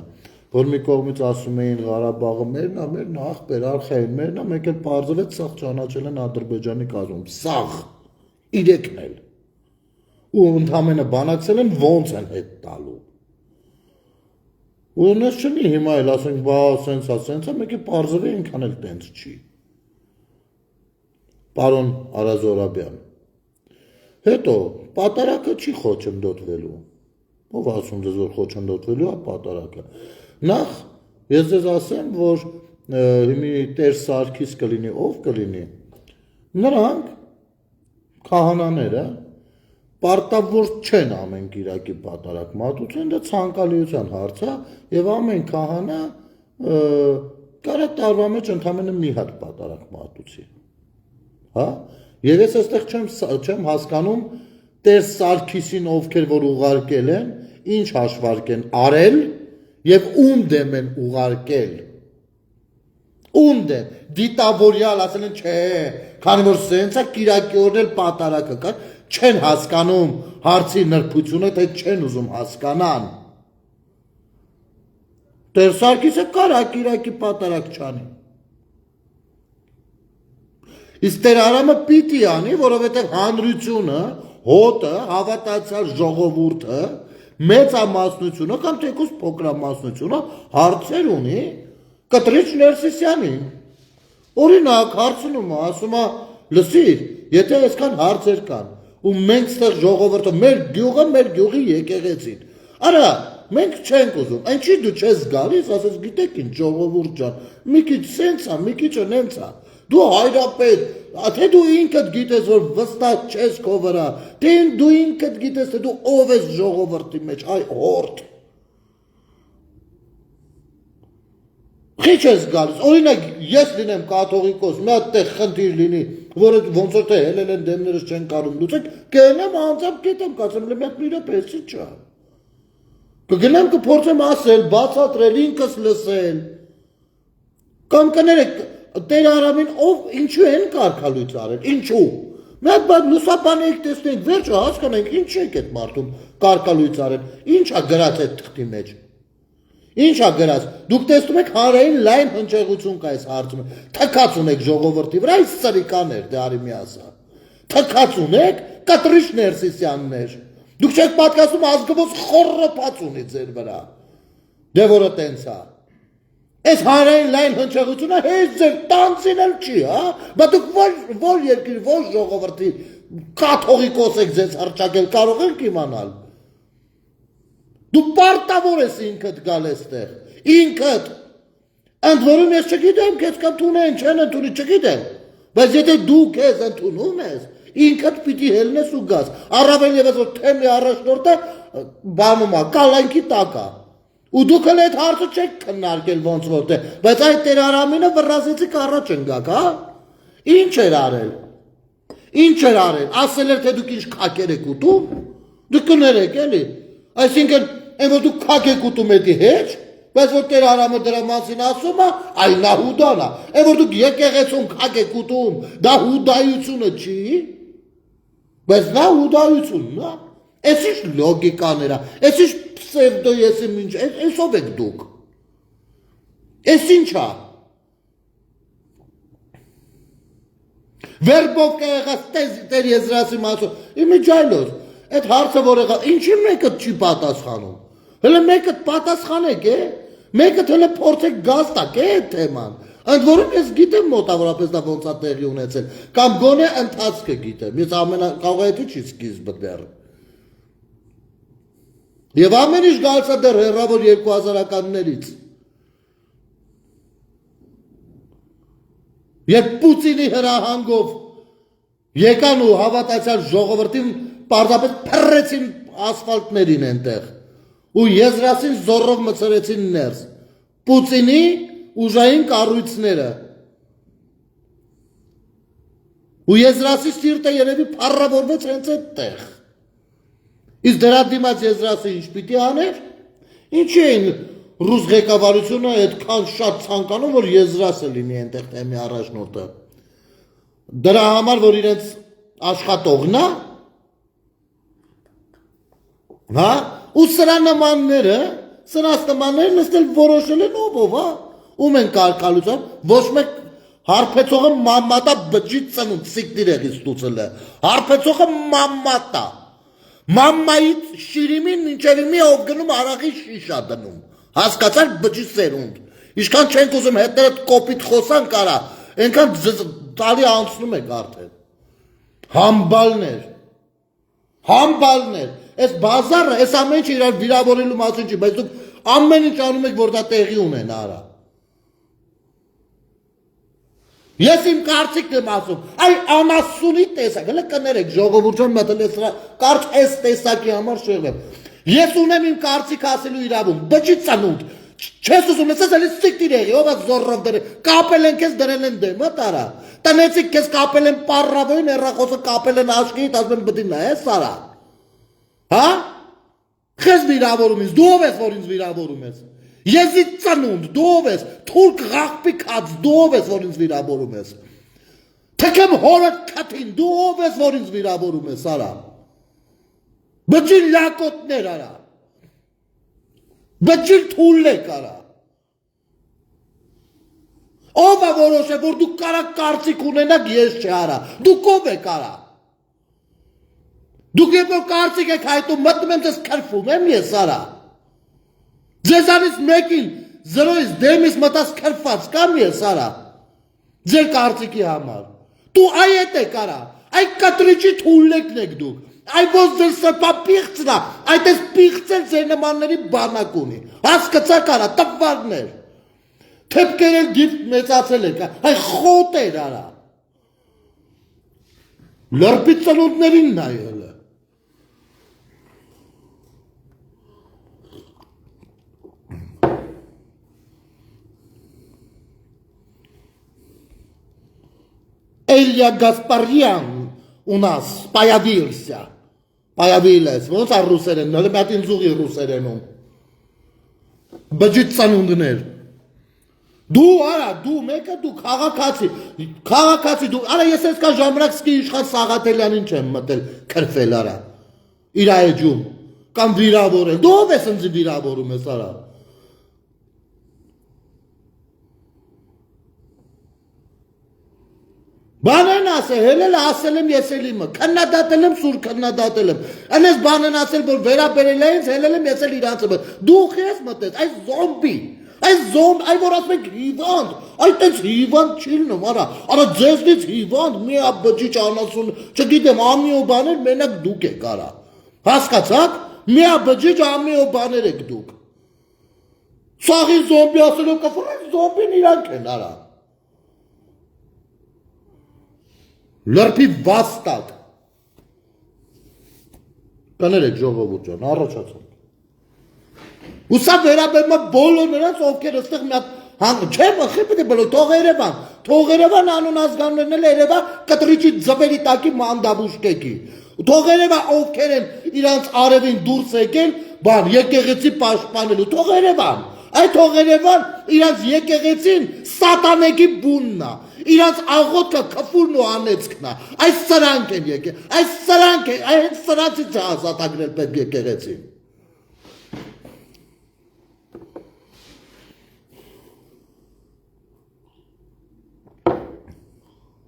[SPEAKER 1] որ մի կողմից ասում էին Ղարաբաղը մերն է, ախպեր, արխային մերն է, մեկ էլ պարզվեց սաղ ճանաչել են Ադրբեջանի կազմում, սաղ, իրեքն էլ, ու ընդամենը բանակցել են ոնց են հետ տալու։ Ու նես չնի հիմա էլ ասենք, բա սենսա, մեկ էլ պարզվի ինքան էլ տենց չի։ Պարոն Արա Զոհրաբյան, հետո պատարակը չի խոչընդոտվելու, ով ասում ձեզ որ խոչընդոտվելու է պատարակը, նախ Ես ձեզ ասեմ, որ հիմի Տեր Սարգիս կլինի, ով կլինի, նրանք քահանաները պարտավոր չեն ամեն կիրակի պատարակ մատուցեն, դա ցանկալիության հարց է, եւ ամեն քահանա կարա տարվա մեջ ընդամենը մի հատ պատարակ մատուցի։ Հա? Եվ ես այստեղ չեմ հասկանում Տեր Սարգիսին ովքեր որ ուղարկել են, ինչ հաշվարկ են արել եւ ում դեմ են ուղարկել։ Ում դեմ դիտավորյալ ասել են չէ, քանի որ սենց է կիրակի օրն էլ պատարակը կար, չեն հասկանում հարցի նրբությունը, թե չեն ուզում հասկանան։ Տեր Սարգիսը կարա կիրակի պատարակ չանի։ Իսկ Տեր Արամը պիտի անի, որովհետև հանրությունը, հոտը, հավատացյալ ժողովուրդը, մեծամասնությունը կամ թեկուզ փոքրամասնությունը հարցեր ունի Կտրիչ Ներսիսյանին։ Օրինակ հարցնում է, ասում է, լսիր, եթե այսքան հարցեր կան, ու մենք ստեղ ժողովուրդը, մեր գյուղը, մեր գյուղի եկեղեցին։ Արա, մենք չենք ուզում, այնչի դու չես գալիս, ասես գիտեք ինչ ժողովուրդ ջան, մի քիչ սենց է, մի քիչ նենց է։ Դու հայրապետ, թե դու ինքդ գիտես, որ վստահ չես քո վրա, թե դու ինքդ գիտես, թե դու ով ես ժողովրդի մեջ, այ հորդ։ Քիչ ես գալիս, օրինակ ես լինեմ կաթողիկոս, մի հատ տեղ խնդիր լինի, որը ոնց որ թե հելել են դեմներս չեն կարող լուծել, կգնամ անձամբ կետեմ, կասեմ, մի հատ իրապես չէ։ Կգնամ կփորձեմ ասել, բացատրել, ինքս լսել։ Կամ կներեք Տեր Արամին ով ինչու են կարգալույց արել, ինչու։ Մի հատ բան լուսաբանենք տեսնենք, վերջը հասկանենք ինչ եք այդ մարդուն կարգալույց արել, ինչ է գրած այդ թղթի մեջ։ Ինչ է գրած։ Դուք տեսնում եք հանրային լայն հնչեղություն կա այս հարցում։ Թքած ունեք ժողովրդի վրա, այս սրիկաներ, դե արի մի ասա։ Թքած ունեք Կտրիչ Ներսիսյաններ։ Դուք չեք պատկասում ազգվոց խորրոփած ունի ձեր վրա։ Դե որը տենց է։ Այս հանրային լայն հնչեղությունը հեզ ձեր տանձին էլ չի, հա։ Բա դուք որ երկիր, որ ժողովրդի կաթողիկոս եք ձեզ հռչակել, կարող եք իմանալ։ Դու պարտավոր ես ինքդ գալ այստեղ, ինքդ։ Ընդ որում ես չգիտեմ, քեզ կընդունեն, չեն ընդունի, չգիտեմ։ Բայց եթե դու քեզ ընդունում ես, ինքդ պիտի հելնես ու գաս։ Առավել ևս որ թեմի առաջնորդը բանում է, կալանքի տակ է։ Ու դուք էլ այդ հարցը չեք քննարկել ոնց որ թե, բայց այդ Տեր Արամինը վռազեցիք առաջ ընկաք, հա։ Ինչ էր արել։ Ինչ էր արել։ Ասել էր թե դուք ինչ քակեր եք ուտում։ Դուք կներեք էլի։ Այսինքն, այն որ դուք քակ եք ուտում էդի հետ, բայց որ Տեր Արամը դրա մասին ասում է, այ նա հուդան է։ Այն որ դուք եկեղեցում քակ եք ուտում, դա հուդայությունը չի։ Բայց նա հուդայությունն է։ Այս ինչ լոգիկաներ է, այս ինչ պսևդո եսի մինչ, այս ով եք դուք, այս ինչ է, վերբով կա եղած Տեր Եզրասի մասով, իմիջայլոց, այդ հարցը որ եղա, ինչի մեկըտ չի պատասխանում, հլը մեկըտ պատասխանեք է, մեկըտ հլը փորձեք գաստակ է այդ թեման, ընդ որում ես գիտեմ մոտավորապես դա ոնց է տեղի ունեցել, կամ գոնե ընթացքը գիտեմ, ես կարող է չի սկիզբը դեռ։ Եվ ամեն ինչ գալիս է դեռ հեռավոր 2000-ականներից։ Երբ Պուտինի հրահանգով եկան ու հավատացյալ ժողովրդին պարզապես փռեցին ասֆալտներին այնտեղ ու Եզրասին զորով մցրեցին ներս։ Պուտինի ուժային կառույցները։ Ու Եզրասի սիրտը երևի փառավորվեց հենց այդտեղ։ Իսկ դրա դիմաց Եզրասը ինչ պիտի աներ։ Ինչի էին ռուս ղեկավարությունը այդքան շատ ցանկանում, որ Եզրասը լինի այնտեղ թեմի առաջնորդը։ Դրա համար, որ իրենց աշխատողն է, հա, ու սրա նմանները նստել որոշել են ով, հա, ում են կարգալուծան, ոչ մեկ հարբեցողը մամատա բջի ծնունդ սիկտիրեղից ստուծել է, հարբեցողը մամատա, մամմայից շիրիմին մինչև մի ով գնում արաղի շիշա դնում, հասկացար բջի սերունդ, իշքան չենք ուզում հետներդ կոպիտ խոսան կարա, ենքան տալի անցնում եք արդեն, համբալներ, այս բազարը, այս ամեն ինչ իրար վիրավորելու մասին չի, բայց դուք ամեն ինչ անում եք, որ դա տեղի ունեն արա, Ես իմ կարծիքն եմ ասում, այ անասունի տեսակ, հələ կներեք, ժողովուրդ ջան, մտել է սրա կարճ այս տեսակի համար շեղեմ։ Ես ունեմ իմ կարծիք ասելու իրավունք, բջի ծնունդ, չես ուզում, ես էլի ստիկտիր եղի, ով է զորով դրել, կապել են քեզ դրել են դեմը, տարա։ Տնեցիք քեզ կապել են պարրավոյն, հեռախոսը կապել են աշխիհիդ, ասում են բդի նայես, սարա։ Հա? Քեզ վիրավորում ես, դու ով ես, որ ինձ վիրավորում ես։ Եզի ծնունդ, դու ով ես, թուրք աղբի կած, դու ով ես, որ ինձ վիրավորում ես։ Թքեմ հորդ քաթին, դու ով ես, որ ինձ վիրավորում ես, արա։ Բջիլ լակոտներ արա։ Բջիլ թուլեք արա։ Ով է որոշ է, որ դու կարակ կարծիք ունենակ, ես չէ արա։ Դուք ով եք արա։ Դուք երբ որ կարծիք եք հայտում, մտնում եմ ձեզ քրվում եմ ես արա։ Ձեզանից մեկին զրոյից դեմից մտած քրված կամ ես արա։ Ձեր կարծիքի համար։ Դու այդ եք արա։ Այ կտրիչի թուլեկն եք դուք։ Այ ոնց ձեր սրտը պիղծնա, այդ էս պիղծել ձեր նմանների բանակ ունի։ Հասկացաք արա, տպվարներ։ Թեփկերել գիֆտ մեծացել եք, այ խոտեր արա։ Լրբի ծնունդներին նայել է։ Элья Гаспарян у нас появился. Появилась. Ոնց է ռուսերեն, հələ մատին զուղի ռուսերենում։ Բջիջ ծանունդներ։ Դու արա, դու մեկը դու քաղաքացի դու, արա ես ես կա ժամանակսկի իշխան Սաղաթելյանին չեմ մտել, քրֆել արա, իր այջում, կամ վիրավորել, դու ով ես ինձ վիրավորում ես արա։ Բանեն ասել, հելել ասել եմ ես էլ իմը, քննադատել եմ, սուր քննադատել եմ, անես բանեն ասել, որ վերաբերել է ինձ, հելել եմ ես էլ իրանց եմ, դուք ես մտես, այս զոմբի, այ որ ասում եք հիվանդ, այդ այս հիվանդ չիլնում, արա ձեզնից հիվանդ, մի բջիջ անասուն, չգիտեմ, ամիո բաներ, մենակ դուք եք արա, հասկացաք, մի բջիջ ամիո բաներ եք դուք, սաղի զոմբի ասելով կֆրեն, զոմբին իրանք են արա, լրբի վաստակ, կներեք ժողովուրդ ջան, առաջացան, ու սա վերաբերում է բոլոր նրանց, ովքեր այստեղ մի հատ չեմ, խիպտ է բոլոր, թող Երևան անուն ազգաններն էլ Երևան կտրիչի ձվերի տակի մանդաբուշկեկի, թող Երևան ովքեր են իրանց արևին դուրս եկել, բան, եկեղեցի պաշտպանելու, թող Երևան, այդ թող Երևան իրանց եկեղեցին սատանեկի բունն է, իրանց աղոտքը քֆուրն ու անեծքն է, այս սրանք են եկել, այս սրանցից է ազատագրել պետք եկեղեցին։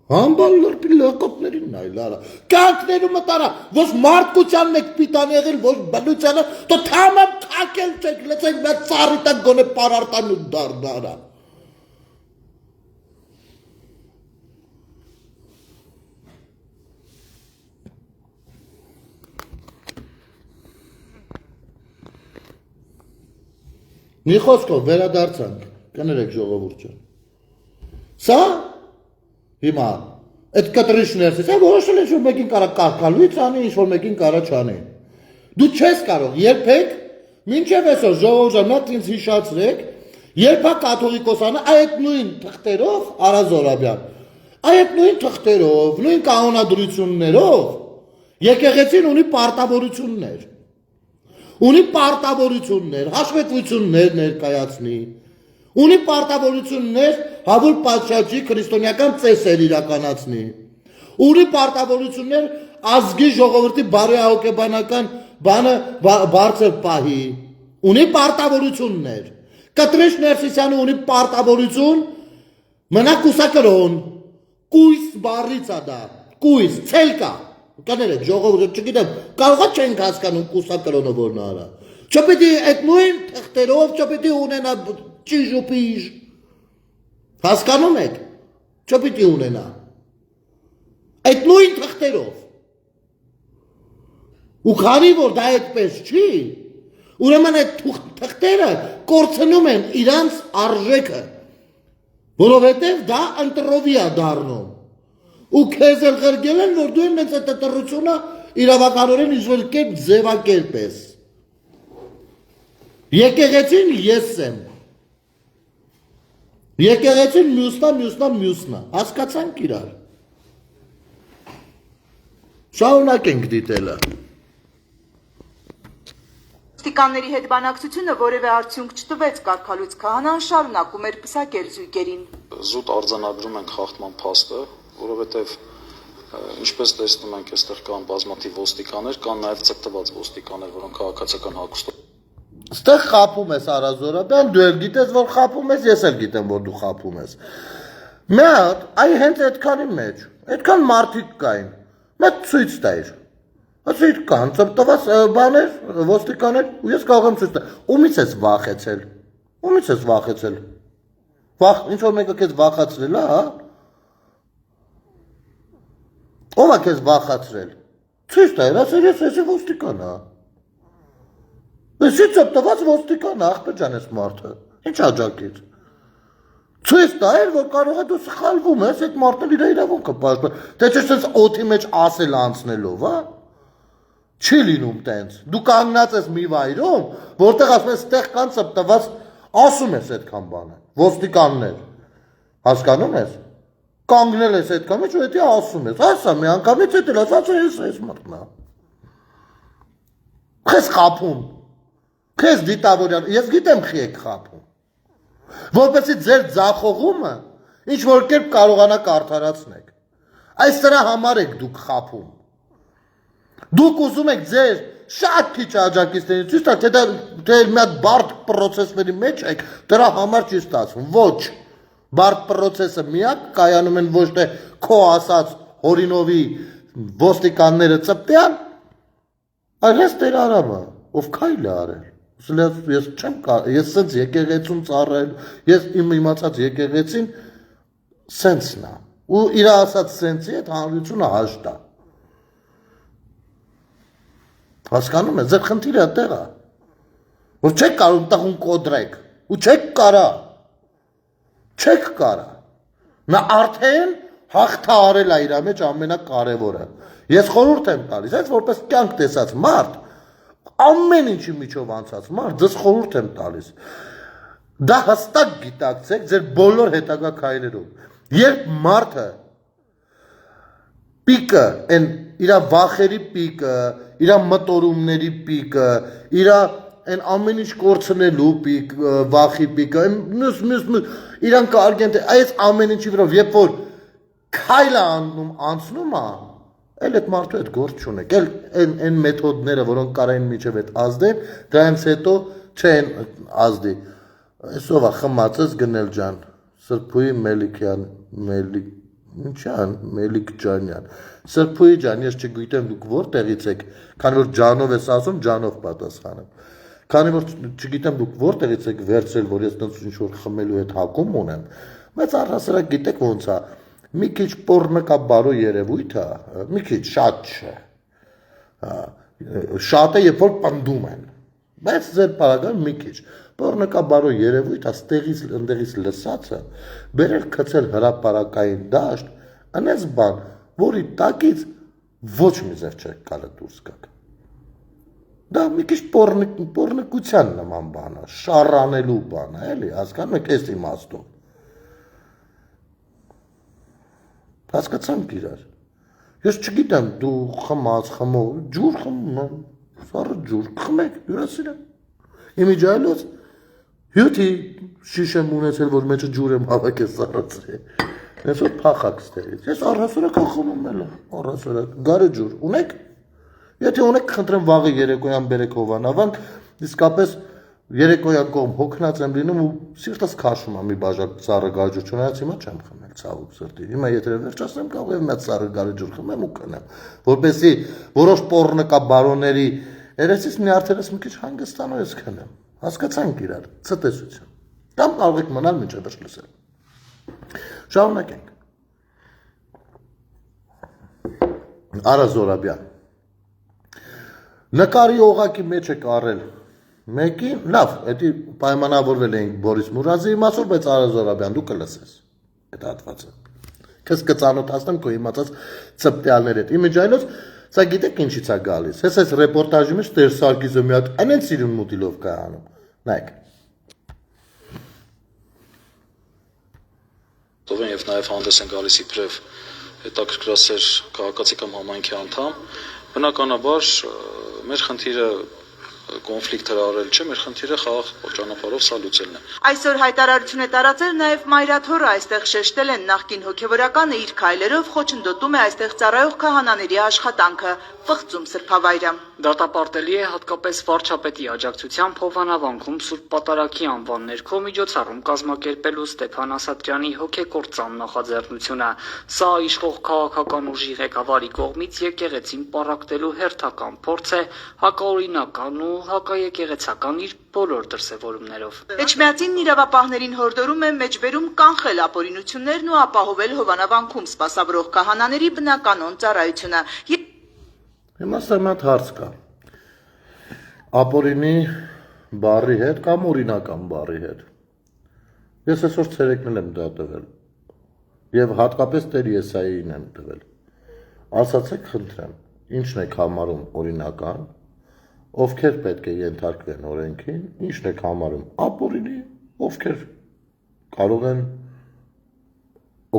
[SPEAKER 1] Համբալ լրբի լրկոտներին նայլ արա, կյանքներում մտարա, ոչ մարդկությանն եք պիտան եղել, ոչ բնությանը, տո թամամ կակել չեք, լեցեք մեծ ծարի տակ գոնե պարարտան ու դարն արա։ Մի խոսքով վերադարձանք, կներեք ժողովուրդ ջան։ Սա հիմա, այդ կտրիչներս է, որոշել է, որ մեկին կարա կարկալույց անի, ինչ-որ մեկին կարա չանի։ Դու չես կարող, երբեք, մինչև այսօր ժողովուրդ ջան, մատ ինձ հիշացրեք, երբ է կաթողիկոսանը, այդ նույն թղթերով, Արա Զորաբյան, այդ նույն թղթերով, նույն կանոնադրություններով, եկեղեցին ունի պարտավորություններ, հաշվետվություններ ներկայացնի, ունի պարտավորություններ հավուր պատշաճի քրիստոնեական ծեսեր իրականացնի, ունի պարտավորություններ ազգի ժողովրդի բարեհոգեբանական բանը բարձր պահի, ունի պարտավորություններ, Կտրիչ Ներսիսյանը ունի պարտավորություն մնա կուսակրոն, կույս բառից է դա, կույս, ցելկա, կներեք ժողովուրդ չգիտեմ, կարողա չենք հասկանում կուսակրոնը որն արա, չպետի այդ նույն թղթերով, չպետի ունենա ճիժ ու պիժ, հասկանում եք, չպետի ունենա, այդ նույն թղթերով, ու քանի որ դա այդպես չի, ուրեմն այդ թղթերը կորցնում են իրանց արժեքը, Որովհետև դա ընտրովի է դառնում։ Ու քեզ էլ ղրգել են, որ դու ես այդ ընտրությունը իրավականորեն ինչ-որ կերպ ձևակերպես։ Եկեղեցին ես եմ։ Եկեղեցին մյուսնա, հասկացանք իրար։ Շարունակենք դիտելը։
[SPEAKER 3] Ոստիկանների հետ բանակցությունը որևէ արդյունք չտվեց, կարգալույց քահանան շարունակում էր պսակել զույգերին։
[SPEAKER 5] Զուտ արձանագրում ենք խախտման փաստը, որովհետև ինչպես տեսնում ենք, այստեղ կան բազմաթիվ ոստիկաններ, կան նաև ցկտված ոստիկաններ, որոնք քաղաքացիական հագուստով
[SPEAKER 1] Ստեղ խապում ես Արազորաբյան, դու էլ գիտես, որ խապում ես, ես էլ գիտեմ, որ դու խապում ես։ Մի հատ, այ հենց այդքանի մեջ, այդքան մարդիկ կային, մեկ ցույց տայր։ Ասիր կան, ծպտված բաներ, ոստիկաններ, ու ես կարող եմ ցույց տալ։ Ումից ես վախեցել։ Ումից ես վախեցել։ Ինչ որ մեկը քեզ վախացրել է, հա։ Ո՞վ է քեզ վախացրել։ Ցույց տայր, ասիր ես ոստիկան է։ Εσύ ծպտված ոստիկան ախպեր ջան ես մարդը, ինչ աջակից։ Ցույց տայր, որ կարող է դու սխալվում ես, այդ մարդն իր իրավունքը պաշտպան։ Թե չէ sense օդի մեջ ասել անցնելով, հա։ Չի լինում տենց։ Դու կանգնած ես մի վայրում, որտեղ ասում ես, ստեղ կան ծպտված, ասում ես այդքան բանը, ոստիկաններ։ Հասկանում ես։ Կանգնել ես այդքան մեջ, ու դա ասում ես։ Ասա մի անգամից էլ ասած ես մարդն է։ Քեզ խափում։ Քեզ դիտավորյալ, ես գիտեմ խի եք խափում, որպեսի ձեր ձախողումը ինչ-որ կերպ կարողանաք արդարացնեք, այս սրա համար եք դուք խափում, դուք ուզում եք ձեր շատ քիչ աջակիցների ցույց տալ, թե մի հատ բարդ պրոցեսների մեջ եք, դրա համար չի ստացվում, ոչ, բարդ պրոցեսը միակ կայանում են ոչ թե քո ասած հորինովի ոստիկանները ծպտյան, այլ ես Տեր Արամը, ով քայլ է արել։ Ես չեմ կարող, ես սենց եկեղեցում ծառայել, ես իմ իմացած եկեղեցին սենցն է, ու իր ասած սենցի հետ հանրությունը հաշտ է։ Հասկանում ես, ձեր խնդիրը այդտեղ է, որ չեք կարող տղուն կոդրեք, ու չեք կարա, նա արդեն հաղթահարել է իր մեջ ամենակարևորը։ Ես խորհուրդ եմ տալիս, այս որպես կյանք տեսած մարդ, ամեն ինչի միջով անցած մարդ, ձեզ խորհուրդ եմ տալիս։ Դա հստակ գիտակցեք ձեր բոլոր հետագա քայլերով։ Երբ մարդը պիկը, իր վախերի պիկը, իր մտորումների պիկը, իր այն ամեն ինչ կորցնելու պիկ, վախի պիկը, իրան կարելի է այս ամեն ինչի վրա, երբ որ քայլը անցնում է, էլ այդ մարդու հետ գործ չունեք, էլ այն մեթոդները, որոնք կարային միջև այդ ազդեն, դրանց հետո չեն ազդի։ Այսով է խմածես գնել ջան, Սրբուի Մելիքջանյան, Սրբուի ջան, ես չգիտեմ դուք որտեղից եք, քանի որ ջանով ես ասում, ջանով պատասխանեմ, քանի որ չգիտեմ դուք որտեղից եք վերցրել, որ ես տենց ինչ-որ խմելու հետ հակում ունեմ, մեծ առհասարակ գիտեք ոնց է, մի քիչ պոռնկաբարո երևույթ է, մի քիչ շատ չէ, շատ է, երբ որ պնդում են, բայց ձեր պարագան մի քիչ, պոռնկաբարո երևույթ է, ընդեղից լսածը, բերել քցել հրապարակային դաշտ, անես բան, որի տակից ոչ մի ձև չեք կարը դուրս գաք։ Դա մի քիչ պոռնկության նման բան է, շառանելու բան է, էլի, հասկանում եք այս իմաստով։ Հասկացանք իրար։ Ես չգիտեմ, դու խմած, խմող, ջուր խմում, սառը ջուր, խմեք, հյուրասիրեմ։ Իմիջայլոց, հյութի շիշ եմ ունեցել, որ մեջը ջուր եմ հավաք է սառացրել։ Ես որ փախակ ստերից, ես առհասարակ խմում էլ եմ, առհասարակ, գարը ջուր, ունեք։ Եթե ունեք, խնդրեմ վաղը երեկոյան բերեք հովանավանք, իսկապես երեկոյան կողմ հոգնած եմ լինում ու սիրտս քաշում է մի բաժակ սառը գարեջուր չունենաց, հիմա չեմ խմել ցավոք սրտի։ Հիմա եթե վերջացնեմ կարող եմ մի սառը գարեջուր խմեմ ու կնեմ, որպեսզի որոշ պոռնկաբարոների երեսից նյարդերս մի քիչ հանգստանա ես քնեմ։ Հասկացանք իրար, ցտեսություն։ Կամ կարող եք մնալ մինչև վերջ լսել։ Շարունակենք։ Արա Զորաբյան։ Նկարի օղակի մեջ եք առել մեկին, լավ, դա պայմանավորվել էինք Բորիս Մուրազի իմացով, բայց Արա Զորաբյան դու կլսես։ այդ հատվածը։ Քեզ կծանոթացնեմ քո իմացած ծպտյալների հետ։ Իմիջայլոց, սա գիտեք ինչից է գալիս։ Հես այս ռեպորտաժի մեջ Տեր Սարգիսը մի հատ այնեն սիրուն մուտիլով կա անում։ Նայեք։
[SPEAKER 5] Ով են եւ նաեւ հանդես են գալիս իբրև հետաքրքրասեր քաղաքացիական համայնքի անդամ, բնականաբար մեր խնդիրը կոնֆլիկտ հրահարել չէ, մեր խնդիրը խաղաղ ճանապարհով սա լուծելն է։
[SPEAKER 3] Այսօր հայտարարություն է տարածել նաև Մայրաթորը, այստեղ շեշտել են նախկին հոգևորականը իր քայլերով խոչընդոտում է այստեղ ծառայող քահանաների աշխատանքը, պղծում սրբավայրը։
[SPEAKER 6] Դատապարտելի է հատկապես վարչապետի աջակցությամբ Հովանավանքում Սուրբ Պատարագի անվան ներքո միջոցառում կազմակերպելու Ստեփան Ասատրյանի հոգեկործան նախաձեռնությունը։ Սա իշխող քաղաքական ուժի ղեկավարի կողմից եկեղեցին պառակտելու հերթական փորձ է հակաօրինական ու հակաեկեղեցական իր բոլոր դրսևորումներով։
[SPEAKER 3] Էջմիածինն իրավապահներին հորդորում է մեջբերում կանխել ապօրինություններն ու ապահովել Հովանավանքում սպասավորող քահանաների բնականոն ծառայությունը։
[SPEAKER 1] Հիմա սա մի հատ հարց կա։ Ապօրինի բառի հետ կամ օրինական բառի հետ։ Ես այսօր ցերեկն եմ դա տվել։ Եվ հատկապես Տեր Եսայիին եմ տվել։ Ասացեք, խնդրեմ, ինչն եք համարում օրինական, ովքեր պետք է ենթարկվեն օրենքին, ինչն եք համարում ապօրինի, ովքեր կարող են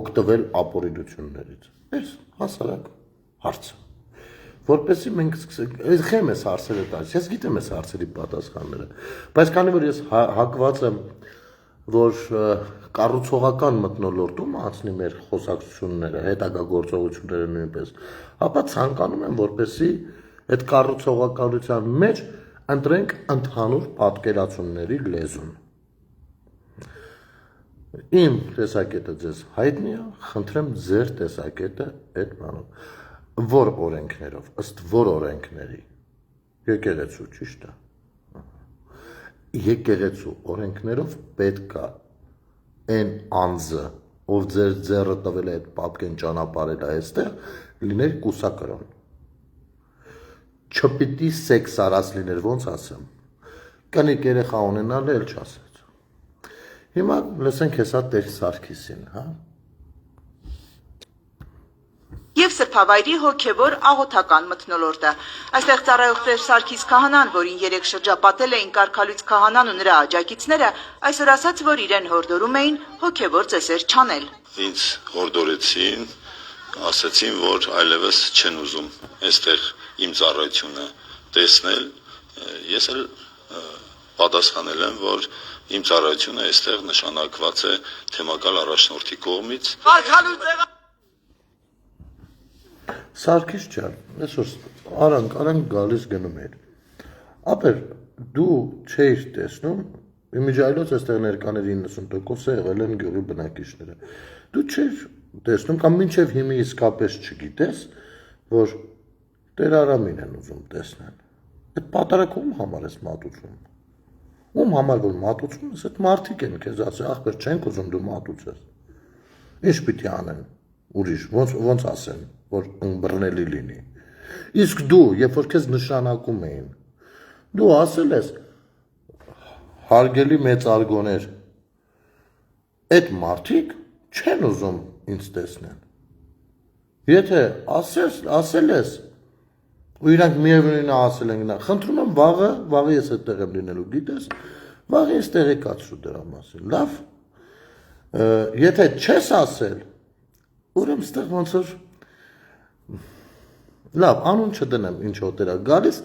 [SPEAKER 1] օգտվել ապօրինություններից։ Այս հասարակ հարցը։ Որպեսզի մենք խեմ ես հարցերը տալիս, ես գիտեմ ես հարցերի պատասխանները, բայց քանի որ ես հակված եմ, որ կառուցողական մթնոլորտում անցնի մեր խոսակցությունները, հետագա գործողությունները նույնպես, ապա ցանկանում եմ, որպեսզի այդ կառուցողականության մեջ ընտրենք ընդհանուր պատկերացումների լեզուն։ Իմ տեսակետը ձեզ հայտնի է, խնդրեմ ձեր տեսակետը այդ բանով։ Որ օրենքներով, ըստ որ օրենքների, եկեղեցու, ճիշտ է։ Եկեղեցու օրենքներով պետք է այն անձը, ով ձեր ձեռը տվել է այդ պատկեն ճանապարհել այստեղ, լիներ կուսակրոն։ Չպիտի սեքս արած լիներ, ոնց ասեմ։ Կնիկ երեխա ունենալ էլ չասեց։ Հիմա լսենք հեսա Տեր Սարգիսին, հա։
[SPEAKER 3] Եվ սրբավայրի հոգևոր աղոթական մթնոլորտը։ Այստեղ ծառայող Տեր Սարգիս քահանան, որին երեք շրջապատել էին կարգալույց քահանան ու նրա աջակիցները, այսօր ասաց, որ իրեն հորդորում էին հոգևոր ծեսեր չանել։
[SPEAKER 2] Ինձ հորդորեցին, ասացին, որ այլևս չեն ուզում այստեղ իմ ծառայությունը տեսնել, ես էլ պատասխանել եմ, որ իմ ծառայությունը այստեղ նշանակված է թեմակալ առաջնորդի կողմից։
[SPEAKER 1] Սարգիս ջան, այսօր արանք գալիս գնում էր։ Ապեր դու չէիր տեսնում, իմիջայլոց այստեղ ներկաների 90%-ը եղել են գյուղի բնակիչները։ Դու չէիր տեսնում կամ մինչև հիմա իսկապես չգիտես, որ Տեր Արամին են ուզում տեսնել։ Այդ պատարագը ում համար ես մատուցում։ Ում համար որ մատուցում ես, այդ մարդիկ են քեզ ասել, ախպեր չենք ուզում դու մատուցես։ Ինչ պիտի անեն։ Ուրիշ, ոնց ասեն, որ ըմբռնելի լինի։ Իսկ դու, երբ որ քեզ նշանակում էին, դու ասել ես հարգելի մեծարգոներ, այդ մարդիկ չեն ուզում ինձ տեսնել։ Եթե ասել ես, ու իրանք միևնույնն ասել են, խնդրում եմ վաղը ես այդտեղ եմ լինելու, գիտես, վաղը ես տեղեկացրու դրա մասին։ Լավ։ Եթե չես ասել, ուրեմն ստեղ ոնց որ լավ, անուն չդնեմ ինչ հոտերա գալիս,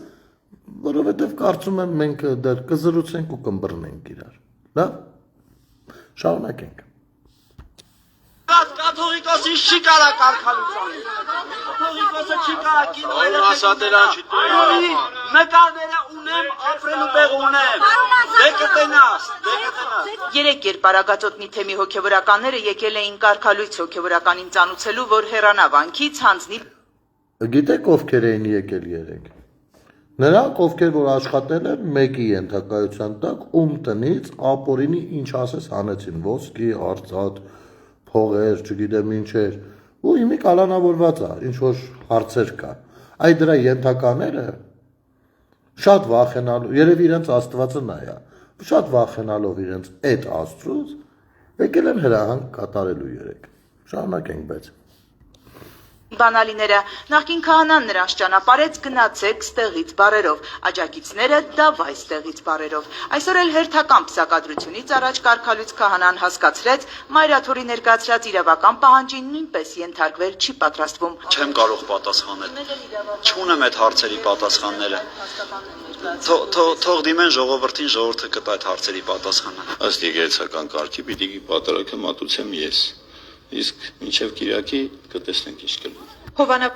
[SPEAKER 1] որովհետև կարծում եմ մենք դեռ կզրուցենք ու կըմբռնենք իրար։ Լավ։ Շարունակենք։
[SPEAKER 7] Կաթողիկոսի չի կարա կարգալուծանի։ Կաթողիկոսը չի կարա կինոները ասատերան չի տոյի։ Նկարները ունեմ, ապրելու տեղ ունեմ։ Դե կտենաս։
[SPEAKER 3] Երեք երկարագածոտնի թեմի հոգևորականները եկել էին կարգալույց հոգևորականին ծանուցելու, որ հեռանավանքից հանձնի։
[SPEAKER 1] Գիտեք ովքեր էին եկել երեք։ Նրանք, ովքեր որ աշխատել են մեկի ենթակայության տակ, ում տնից ապօրինի ինչ ասես հանեցին, ոսկի, արծաթ, փողեր, չգիտեմ ինչեր, ու հիմի կալանավորված է, ինչ որ հարցեր կա։ Այդ դրա ենթակաները շատ վախենալու, երևի իրենց Աստվածը նա է, շատ վախենալով իրենց այդ Աստծուց, եկել են հրահանգ կատարելու երեք։ Շարունակենք, բայց
[SPEAKER 3] Բանալիները նախկին քահանան նրանց ճանապարհեց գնացեք ստեղից բարերով, աջակիցները դավայ ստեղից բարերով։ Այսօր էլ հերթական պսակադրությունից առաջ կարգալույց քահանան հասկացրեց մայրաթորի ներկայացրած իրավական պահանջին նույնպես ենթարկվել չի պատրաստվում։
[SPEAKER 5] Չեմ կարող պատասխանել։ Չունեմ այդ հարցերի պատասխանները։ Թող դիմեն ժողովրդին, ժողովուրդը կտա այդ հարցերի պատասխանը։
[SPEAKER 2] Ըստ եկեղեցական կարգի պիտի պատարագը մատուցեմ ես։ Իսկ մինչև Կիրակի կտեսնենք ինչ կլինի։
[SPEAKER 3] Հովանավ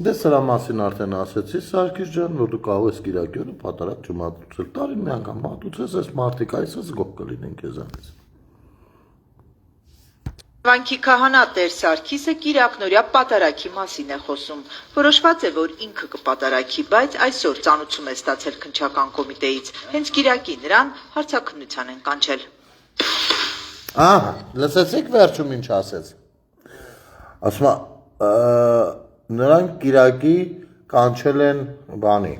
[SPEAKER 1] դե սրա մասին արդեն ասեցի, Սարգիս ջան, որ դու կարող ես Կիրակի օրը պատարագ չմատուցել։ Տարին մի անգամ մատուցես, այս մարդիկ այսպես զգոք կլինեն քեզանից։
[SPEAKER 3] Վանքի քահանա Տեր Սարգիսը Կիրակնորյա պատարագի մասին է խոսում։ Որոշված է, որ ինքը կպատարագի, բայց այսօր ծանուցում է ստացել քննչական կոմիտեից։ Հենց Կիրակի նրան հարցաքննության են կանչել։
[SPEAKER 1] Ահա, լսեցիք վերջում ինչ ասեց։ Ասում է, նրանք Կիրակի կանչել են բանի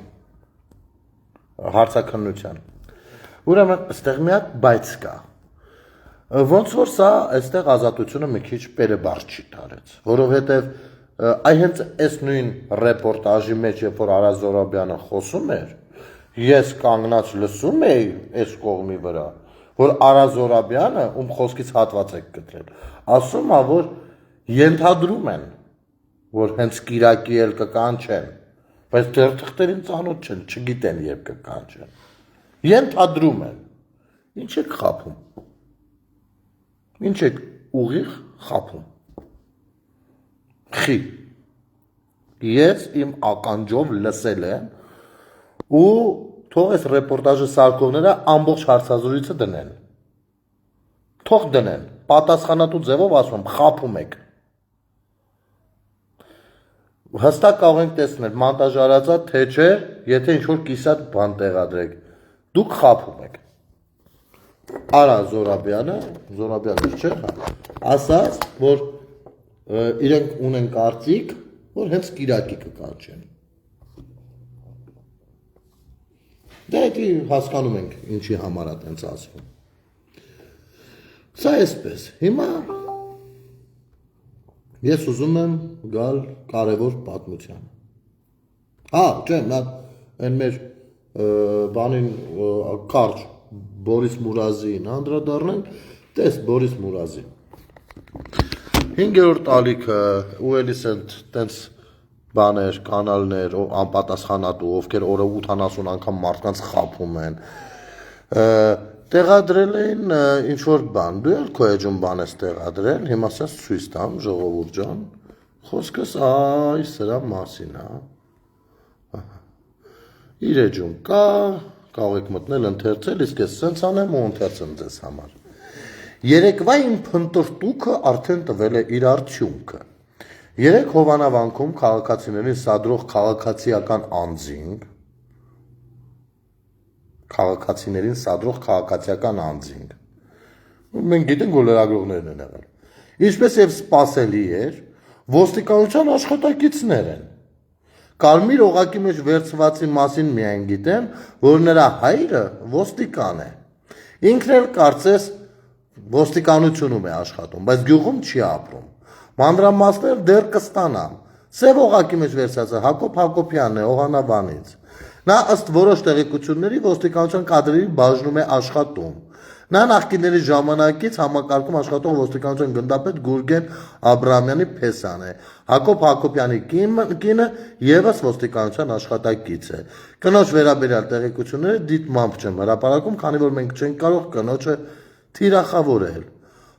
[SPEAKER 1] հարցաքննության։ Ուրեմն, այստեղ մի հատ բայց կա։ Ոնց որ սա այստեղ ազատությունը մի քիչ պերեբար չի տարեց, որովհետև այ հենց այս նույն ռեպորտաժի մեջ, երբ որ Արա Զորաբյանը խոսում էր, ես կանգնած լսում էի այս կողմի վրա, որ Արա Զորաբյանը, ում խոսքից հատված եք գտել, ասում է, որ ենթադրում են, որ հենց Կիրակի էլ կկանչեն, բայց դեռ թղթերին ծանոթ չեն, չգիտեն երբ կկանչեն։ Ենթադրում են։ Ինչ եք խաբում։ Ինչ եք ուղիղ խաբում։ Խի։ Ես իմ ականջով լսել եմ ու թող այս ռեպորտաժը սարքողները ամբողջ հարցազրույցը դնեն։ Թող դնեն, պատասխանատու ձևով ասում եմ, խաբում եք։ Հստակ կարող ենք տեսնել, մոնտաժ արածա թե չէ, եթե ինչ-որ կիսատ բան տեղադրեք, դուք խաբում եք։ Արա Զորաբյանը չէ, ասաց, որ իրենք ունեն կարծիք, որ հենց Կիրակի կկանչեն։ Դա էդի հասկանում ենք ինչի համար է տենց ասվում։ Սա էսպես, հիմա ես ուզում եմ գալ կարևոր պատմության։ Չէ, նա այն մեր բանին կարճ Բորիս Մուրազին անդրադառնանք, տես Բորիս Մուրազի։ 5-րդ ալիքը ու էլիս են տենց բաներ, կանալներ, անպատասխանատու, ովքեր օրը 80 անգամ մարդկանց խաբում են, տեղադրել էին ինչ-որ բան, դու էլ քո էջում բան ես տեղադրել, հիմա սենց ցույց տամ, ժողովուրդ ջան, խոսքս այ սրա մասին է, իր էջում կա, կարող եք մտնել ընթերցել, իսկ ես սենց անեմ ու ընթերցեմ ձեզ համար։ Երեկվա իմ փնտրտուքը արդեն տվել է իր արդյունքը։ Երեք Հովանավանքում քաղաքացիներին սադրող քաղաքացիական անձինք, մենք գիտենք, որ լրագրողներն են եղել, ինչպես և սպասելի էր, ոստիկանության աշխատակիցներ են։ Կարմիր օղակի մեջ վերցվածի մասին միայն գիտեմ, որ նրա հայրը ոստիկան է։ Ինքն էլ կարծես ոստիկանությունում է աշխատում, բայց գյուղում չի ապրում։ Մանրամասներ դեռ կստանամ։ Սև օղակի մեջ վերցվածը Հակոբ Հակոբյանն է Օհանավանից։ Նա ըստ որոշ տեղեկությունների ոստիկանության կադրերի բաժնում է աշխատում։ Նա նախկինների ժամանակից համակարգում աշխատող ոստիկանության գնդապետ Գուրգեն Աբրահամյանի փեսան է։ Հակոբ Հակոբյանի կինը ևս ոստիկանության աշխատակից է։ Կնոջ վերաբերյալ տեղեկությունները դիտմամբ չեմ հրապարակում, քանի որ մենք չենք կարող կնոջը թիրախավորել։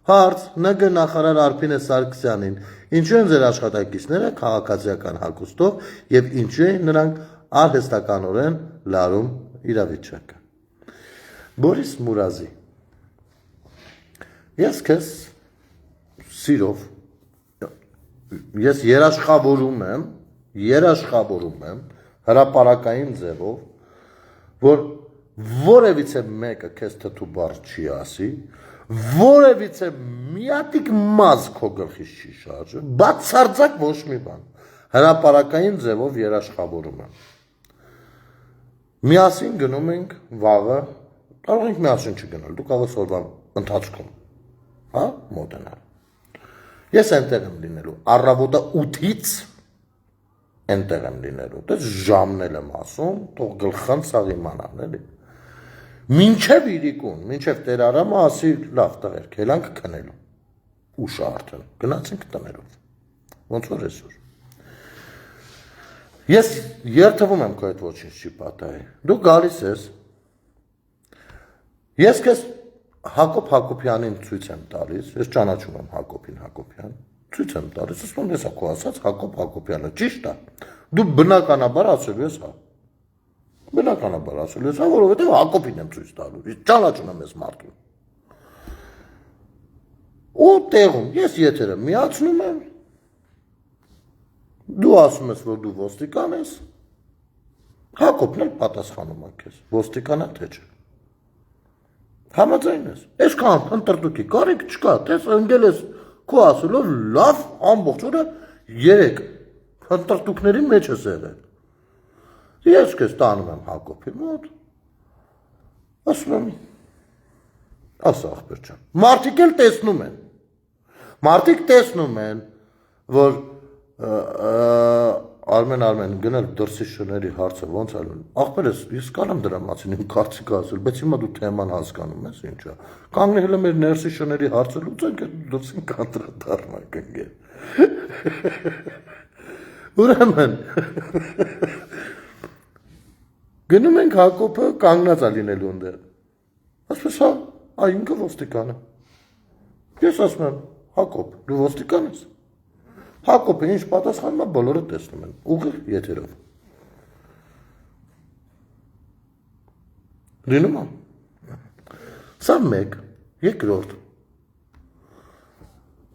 [SPEAKER 1] Հարց. ՆԳ նախարար Արփինե Սարգսյանին, ինչու են ձեր աշխատակիցները քաղաքացիական հագուստով եւ ինչու են նրանք արհեստականորեն լարում իրավիճակը։ Բորիս Մուրազի. Ես քեզ սիրով, ես երաշխավորում եմ հրապարակային ձևով, որ որևիցե մեկը քեզ թթու բառ չի ասի, որևիցե միատիկ մազ քո գլխից չի շարժի, բացարձակ ոչ մի բան, հրապարակային ձևով երաշխավորում եմ։ Միասին գնում ենք վաղը, կարող ենք միասին չգնալ, դու կարող ես օրվան ընթացքում, հա, մոտենալ։ Ես այնտեղ եմ լինելու, առավոտը 8-ից այնտեղ եմ լինելու, դες ժամնել եմ ասում, թող գլխան սաղ իմանան, էլի։ Մինչև իրիկուն, մինչև Տեր Արամը ասի, լավ տղերք, ելանք քնելու, ուշը արդեն, գնացինք տներով, ոնց որ այսօր։ Ես երթվում եմ քո այդ ոչինչ չի պատահի, դու գալիս ես, ես քեզ Հակոբ Հակոբյանին ցույց եմ տալիս, ես ճանաչում եմ Հակոբին Հակոբյան, ցույց եմ տալիս, ասում եմ, ես ակո ասած Հակոբ Հակոբյանը, ճիշտ է։ Դու բնականաբար ասելու ես, հա։ Բնականաբար ասելու ես, հա, որովհետև Հակոբին եմ ցույց տալու, ես ճանաչում եմ ես մարդուն։ Ու տեղում ես եթերը միացնում եմ, դու ասում ես, որ դու ոստիկան ես, Հակոբն էլ պատասխանում է քեզ, ոստիկանա թե չէ։ Համաձայն ես, այսքան ընտրտուքի կարիք չկա, տես ընկել ես քո ասելով լավ ամբողջ օրը 3 ընտրտուքների մեջ ես եղել։ Ես քեզ տանում եմ Հակոբի մոտ, ասում եմ, ասա ախպեր ջան, մարդիկ էլ տեսնում են, մարդիկ տեսնում են, որ Արմեն գնել դրսի շների հարցը ոնց ալուն, ախպեր ես կանեմ դրա մասին իմ կարծիքը ասել, բայց հիմա դու թեման հասկանում ես ինչա, կանգնել եմ մեր ներսի շների հարցը լուծենք, դրսին կանդրադառնանք ընկել։ Ուրեմն գնում ենք Հակոբը կանգնած է լինելու ընդեր, ասպես հա, ինքը ոստիկան է, ես ասում եմ, Հակոբ, դու ոստիկան ես։ Հակոբը ինչ պատասխանում է, բոլորը տեսնում են, ուղիղ եթերով։ Լինում է։ Սա մեկ, երկրորդ։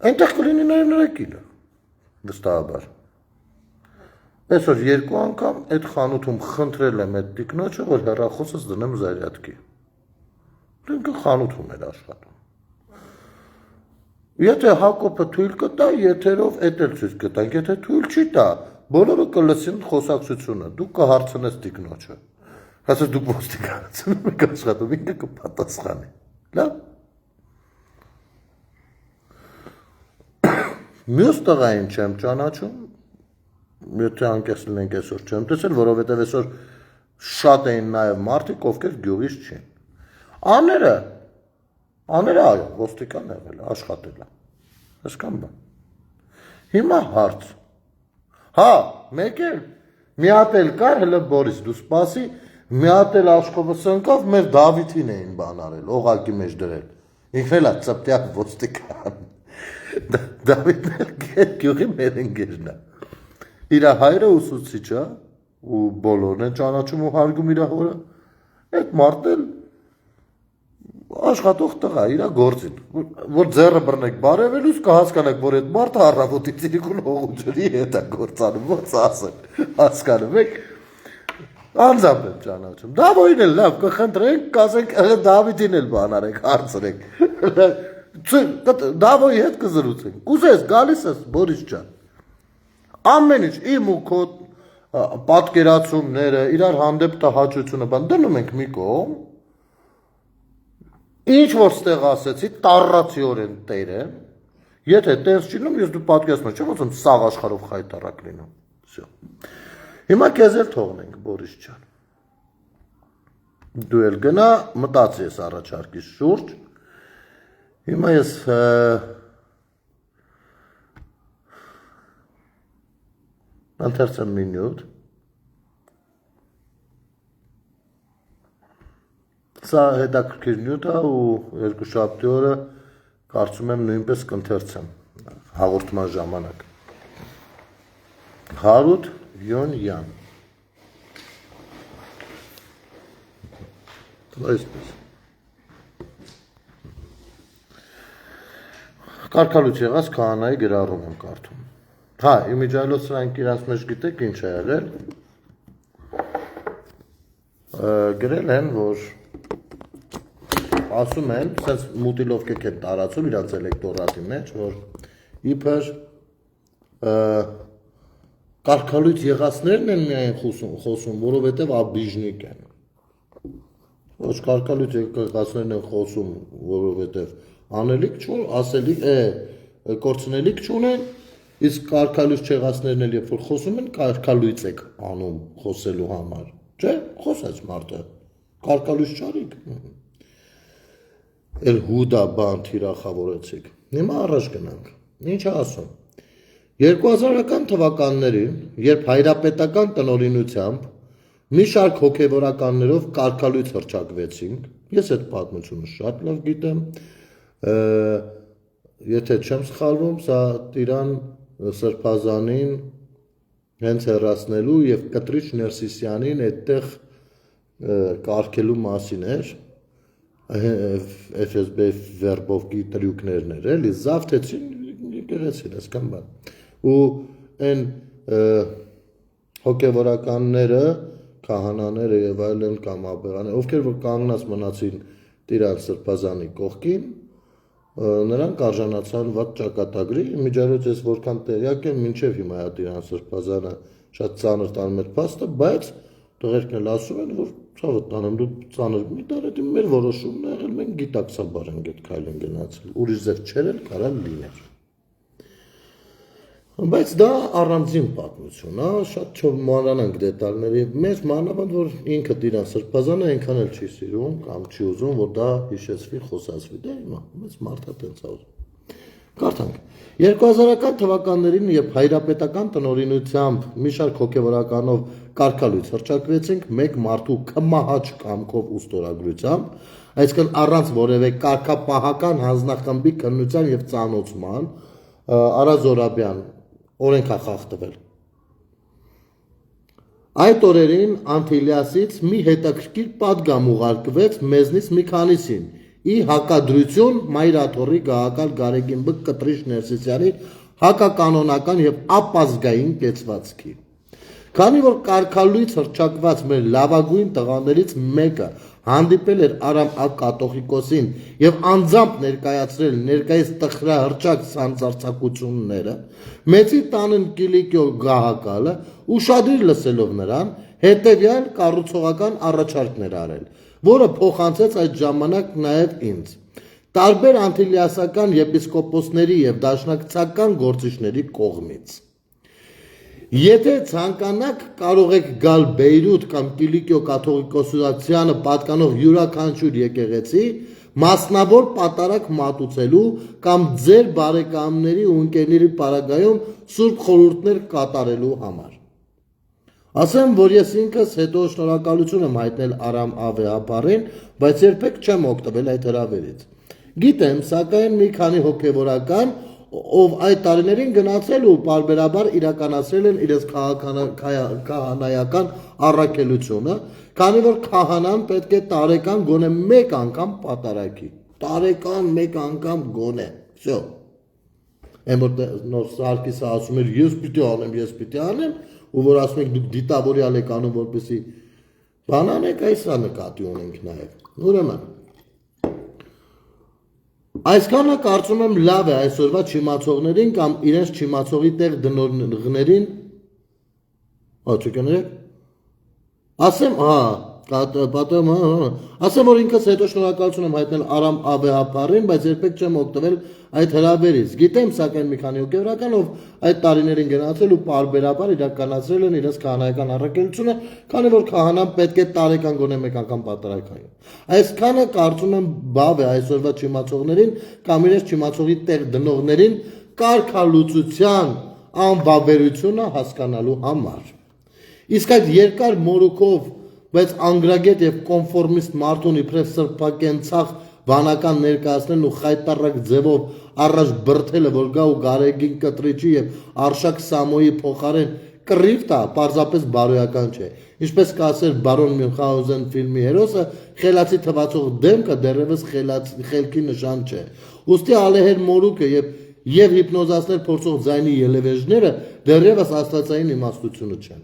[SPEAKER 1] Այնտեղ կլինի նաև նրա կինը, վստահաբար։ Այսօր 2 անգամ այդ խանութում խնդրել եմ այդ տիկնոջը, որ հեռախոսս դնեմ զարյատկի։ Ինքը խանութում էր աշխատում։ Եթե Հակոբը թույլ կտա, եթերով էդ էլ ցույց կտանք, եթե թույլ չի տա, բոլորը կլսին խոսակցությունը, դու կհարցնես տիկնոջը։ Ասես դուք ոստիկանացնում եք աշխատում, ինքը կպատասխանի։ Լավ։ Մյուս տղային չեմ ճանաչում, եթե անկեղծ լինենք այսօր չեմ տեսել, որովհետև այսօր շատ էին նաև մարդիկ, ովքեր գյուղից չեն։ Աները այո, ոստիկան եղել է, աշխատել է, հասկան բան։ Հիմա հարց, հա, մեկ էլ, մի հատ էլ կար, հլը Բորիս, դու սպասի, մի հատ էլ աշխովը սնկավ, մեր Դավիթին էին բան արել, օղակի մեջ դրել, ինքն էլ է ծպտյակ ոստիկան, Դավիթն էլ գյուղի մեր ընկերն է, իր հայրը ուսուցիչ է, ու բոլորն են ճանաչում ու հարգում իր հորը, այդ մարդ էլ աշխատող տղա, իրա գործին, որ ձեռը բռնեք բարևելուց կհասկանեք, որ այդ մարդը առավոտից իրիկուն հողուջրի հետ է գործանում, ոնց ասել, հասկանում եք, անձամբ եմ ճանաչում, Դավոյին էլ լավ կխնդրենք, կասենք Դավիթին էլ բան արեք, հարցրեք, Դավոյի հետ կզրուցենք, կուզես, գալիս ես, Բորիս ջան, ամեն ինչ, իմ ու քո պատկերացումները, իրար հանդեպ տհաճությունը, բան դնում ենք մի կողմ, ինչ որ ստեղ ասեցի, տառացիորեն տեր եմ, եթե տես չինում, ես դու պատկերացնում չեմ, ոնց եմ սաղ աշխարհով խայտարակ լինում։ Всё։ Հիմա քեզ էլ թողնենք, Բորիս ջան։ Դու էլ գնա, մտածի ես առաջարկիս շուրջ։ Հիմա ես ընթերցեմ մի նյութ։ Սա հետաքրքիր նյութ է ու երկուշաբթի օրը կարծում եմ նույնպես կընթերցեմ հաղորդման ժամանակ։ Հարութ Յոնյան։ Այսպես։ Կարգալուց եղած քահանայի գրառում եմ կարդում։ Հա, իմիջիայլոց սրանք իրանց մեջ գիտեք ինչ է եղել։ Գրել են, որ ասում են, սենց մուտիլովկեք են տարածում իրանց էլեկտորատի մեջ, որ իբր կարգալույց եղածներն են միայն խոսում, որովհետև աբիժնիկ են։ Ոչ կարկալույց եկեղեցիներն են խոսում, որովհետև անելիք չուն, ասելիք կորցնելիք չունեն, իսկ կարկալույց չեղածներն էլ երբ որ խոսում են, կարկալույց եք անում խոսելու համար, չէ՞, խոսեց մարդը, կարկալույց չարիք, էլ հուդա բան թիրախավորեցիք, հիմա առաջ գնանք, ինչ ասում, 2000-ական թվականներին, երբ հայրապետական տնօրինությամբ մի շարք հոգևորականներով կարգալույց հռչակվեցինք, ես այդ պատմությունը շատ լավ գիտեմ, եթե չեմ սխալվում, սա Տիրան Սրբազանին հենց հեռացնելու և Կտրիչ Ներսիսյանին այդտեղ կարգելու մասին էր, FSB վերբովքի տրյուկներն էր, էլի զավթեցին եկեղեցին, այսքան բան, ու այն հոգևորականները քահանաները եւ այլն կամ աբեղաները, ովքեր որ կանգնած մնացին Տիրան Սրբազանի կողքին, նրանք արժանացան վատ ճակատագրի, միջազգայից ես որքան տեղյակ եմ, մինչև հիմա Տիրան Սրբազանը շատ ծանր տանում էր փաստը, բայց տղերքն էլ ասում են, որ ցավը տանեմ, դու ծանր մի տարի մեր որոշումն է եղել, մենք գիտակցաբար ենք այդ քայլին գնացել, ուրիշ ձև չէր էլ կարա լիներ։ Բայց դա առանձին պատմություն, շատ չմանրանանք դետալների, մեզ մանավանդ, որ ինքը Տիրան Սրբազանը այնքան էլ չի սիրում կամ չի ուզում, որ դա հիշեցվի, խոսացվի, դա հիմա, մեծ մարդա տենց է ուզում։ Կարդանք, 2000-ական թվականներին, երբ հայրապետական տնօրինությամբ մի շարք հոգևորականով կարգալույց հռչակվեցինք մեկ մարդու կմահաճ կամքով ու ստորագրությամբ, այսինքն առանց որևէ կարգապահական հանձնախմբի քննության և ծանոթման, Արա Զորաբյան օրենք է խախտվել։ Այդ օրերին Անտիլիասից մի հետաքրքիր պատգամ ուղարկվեց մեզնից մի քանիսին, ի հակադրություն Մայրաթոռի գահակալ Գարեգին Կտրիչ Ներսիսյանի հակականոնական և ապազգային կեցվածքի։ Քանի որ կարգալույց հռչակված մեր լավագույն տղաներից մեկը հանդիպել էր Արամ Կաթողիկոսին և անձամբ ներկայացրել ներկայիս տխրահռչակ սանձարձակությունները, մեծի տանն Կիլիկիո գահակալը ուշադիր լսելով նրան, հետևյալ կառուցողական առաջարկներ արել, որը փոխանցեց այդ ժամանակ նաև ինձ։ Տարբեր անտիլիասական եպիսկոպոսների և դաշնակցական գործիչների կողմից։ Եթե ցանկանաք, կարող եք գալ Բեյրութ կամ Կիլիկիո կաթողիկոսությանը պատկանող յուրաքանչյուր եկեղեցի, մասնավոր պատարագ մատուցելու կամ ձեր բարեկամների ու ընկերների պարագայում սուրբ խորհուրդներ կատարելու համար։ Ասեմ, որ ես ինքս հետո շնորհակալություն եմ հայտնել Արամ Ավեհապարին, բայց երբեք չեմ օգտվել այդ հրավերից։ Գիտեմ, սակայն մի քանի հոգևորական, ով այդ տարիներին գնացել ու պարբերաբար իրականացրել են իրենց քահանայական առաքելությունը, քանի որ քահանան պետք է տարեկան գոնե մեկ անգամ պատարագի, տարեկան մեկ անգամ գոնե, всё։ Այն որ նոր Սարգիսը ասում էր ես պիտի անեմ, ու որ ասում եք դուք դիտավորյալ եք անում, որպեսզի բան անեք, այսա նկատի ունենք նաև։ Ուրեմն այսքանը կարծում եմ լավ է այսօրվա չիմացողներին կամ իրենց չիմացողի տեղ դնողներին, ասեմ, որ ինքս հետո շնորհակալություն եմ հայտնել Արամ Ավեհապարին, բայց երբեք չեմ օգտվել այդ հրավերից։ Գիտեմ, սակայն մի քանի հոգևորական, ով այդ տարիներին գնացել ու պարբերաբար իրականացրել են իրենց քահանայական առաքելությունը, քանի որ քահանան պետք է տարեկան գոնե մեկ անգամ պատարագ։ Այսքանը կարծում եմ բավ է այսօրվա չիմացողներին կամ իրենց չիմացողի տեղ դնողներին կարգալուծության անբավերությունը հասկանալու համար։ Իսկ այդ երկար մորուքով, բայց անգրագետ և կոնֆորմիստ մարդուն իբրև սրբակենցաղ վանական ներկայացնելն ու խայտառակ ձևով առաջ բրդելը, որ գա ու Գարեգին Կտրիչի և Արշակ Սամոյի փոխարեն կռիվ տա, պարզապես բարոյական չէ։ Ինչպես կասեր բարոն Մյունխհաուզեն ֆիլմի հերոսը, խելացի թվացող դեմքը դեռևս խելքի նշան չէ։ Ուստի ալեհեր մորուքը և հիպնոզացնել փորձող ձայնի ելևեժները դեռևս աստվածային իմաստությունը չեն։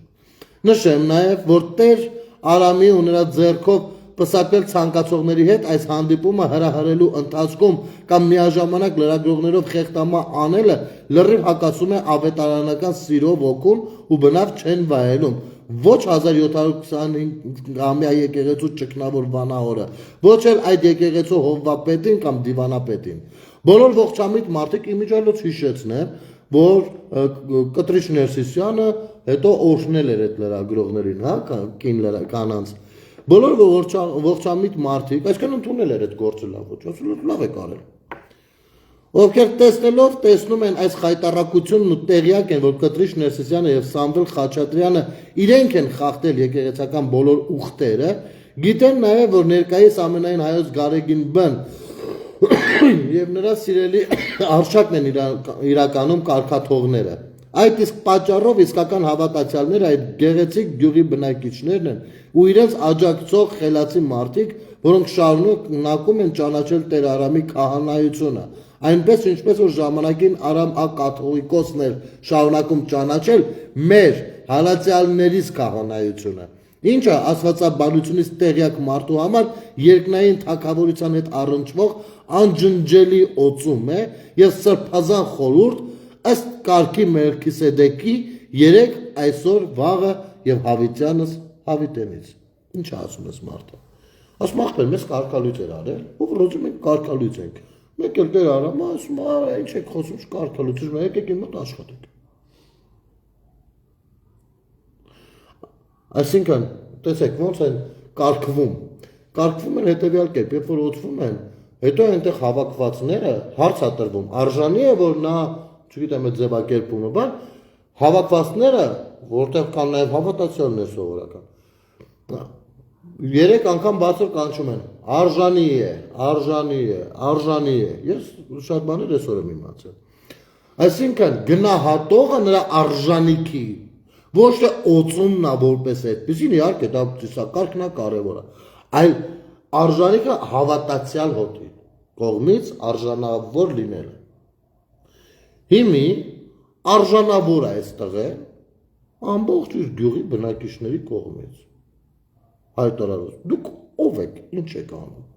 [SPEAKER 1] Նշեմ նաև, որ Տեր Արամի ու նրա ձեռքով պսակվել ցանկացողների հետ այս հանդիպումը հրահրելու ընթացքում կամ միաժամանակ լրագրողներով խեղդամա անելը լրիվ հակասում է ավետարանական սիրով հոգուն ու բնավ չեն վայելում, ոչ 1725-ամյա եկեղեցու ճգնավոր վանահորը, ոչ էլ այդ եկեղեցու հովվապետին կամ դիվանապետին։ Բոլոր ողջամիտ մարդիկ իմիջիալոց հիշեցնեն, որ Կտրիշ Ներսիսյանը հետո օրհնել էր այդ լրագրողներին, հա, կանանց։ Բոլոր ողջամիտ մարդիկ, այսքան ընդունել էր այդ գործը լավ ոչ, լավ է կարել։ Ովքեր տեսնելով տեսնում են այս խայտառակությունն ու տեղյակ են, որ Կտրիշ Ներսիսյանը եւ Սամվել Խաչատրյանը իրենք են խախտել եկեղեցական բոլոր ուխտերը, գիտեն նաեւ, որ ներկայիս ամենայն հայոց գարեգին բն եւ նրա սիրելի արշակն են իրականում կարգաթողները։ Այդ իսկ պատճառով իսկական հավատացյալները այդ գեղեցիկ գյուղի բնակիչներն են ու իրենց աջակցող խելացի մարդիկ, որոնք շարունակում են ճանաչել Տեր Արամի քահանայությունը, այնպես ինչպես որ ժամանակին Արամ կաթողիկոսն էր շարունակում ճանաչել մեր հալածյալներից քահանայությունը, ինչը աստվածաբանությունից տեղյակ մարդու համար երկնային թագավորության հետ առնչվող անջնջելի օծում է եւ սրբազան խորհուրդ ըստ կարգի Մելքիսեդեկի 3 այսօր վաղը եւ հավիտյանս հավիտենից։ Ինչ ասում ես մարդը։ Ասում ախպեր, մեզ կարգալույց էր արել, ու ռոզի մենք կարգալույց ենք։ Մեկ էլ Տեր Արամը ասում, ինչ եք խոսում, կարգալույց, եկեք իմ մոտ աշխատեք։ Այսինքն, տեսեք, ոնց են կարգվում։ Կարգվում են հետեւյալ կերպ, երբ որ օծվում են, հետո այնտեղ հավաքվածները հարց է տրվում, արժանի է, որ նա, չգիտեմ, այդ ձևակերպումը, բան, հավաքվածները, որտեղ կան նաև հավատացյալներ սովորական, 3 անգամ բացր կանչում են, արժանի է, արժանի է, արժանի է, ես շատ բաներ այսօր եմ իմացել։ Այսինքն, գնահատողը նրա արժանիքի, ոչ թե օծումն է որպես այդպեսին, իհարկե դա ծիսակարգն է կարևոր է, այլ արժանիքը հավատացյալ հոգի կողմից արժանավոր լինելը։ Հիմի արժանավոր է այստեղ ամբողջ իր գյուղի բնակիչների կողմից։ Հայտարարված, դուք ով եք, ինչ եք անում։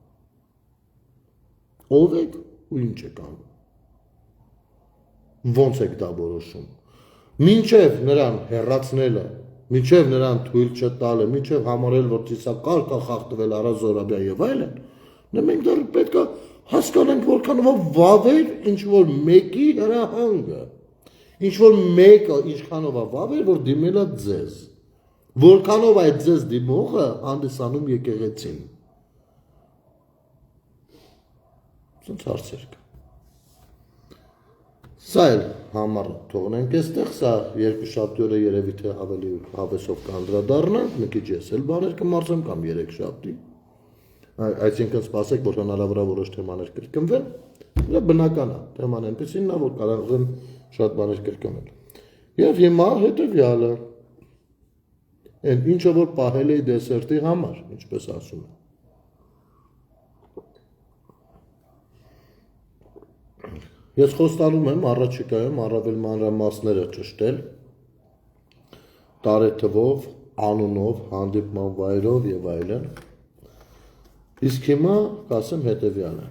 [SPEAKER 1] Ով եք ու ինչ եք անում։ Ոնց եք դա որոշում։ Մինչև նրան հեռացնելը, մինչև նրան թույլ չտալը, մինչև համարել, որ ծիսակարգ է խախտվել Արա Զորաբյան եւ այլն, մենք դեռ պետք է հասկանանք, որքանով վավեր ինչ որ մեկի հրահանգը, ինչ որ մեկը ինչքանով է վավեր, որ դիմել է ձեզ, որքանով այդ ձեզ դիմողը հանդիսանում եկեղեցին։ Սենց հարցեր կա։ Սա էլ համար թողնենք այստեղ, սա երկուշաբթի օրը երևի թե ավելի հավեսով կանդրադառնանք, մի քիչ ես էլ բաներ կմարցեմ կամ երեքշաբթի։ Այսինքն սպասեք, որ հնարավոր է որոշ թեմաներ կրկնվեն, դա բնական է, թեման այնպեսին է, որ կարող են շատ բաներ կրկնել։ Եվ հիմա հետևյալը, այն ինչը որ պահել էի դեսերտի համար, ինչպես ասում եմ։ Ես խոստանում եմ առաջիկայում առավել մանրամասները ճշտել տարեթվով, անունով, հանդիպման վայրով եւ այլն։ Իսկ հիմա կասեմ հետևյալը։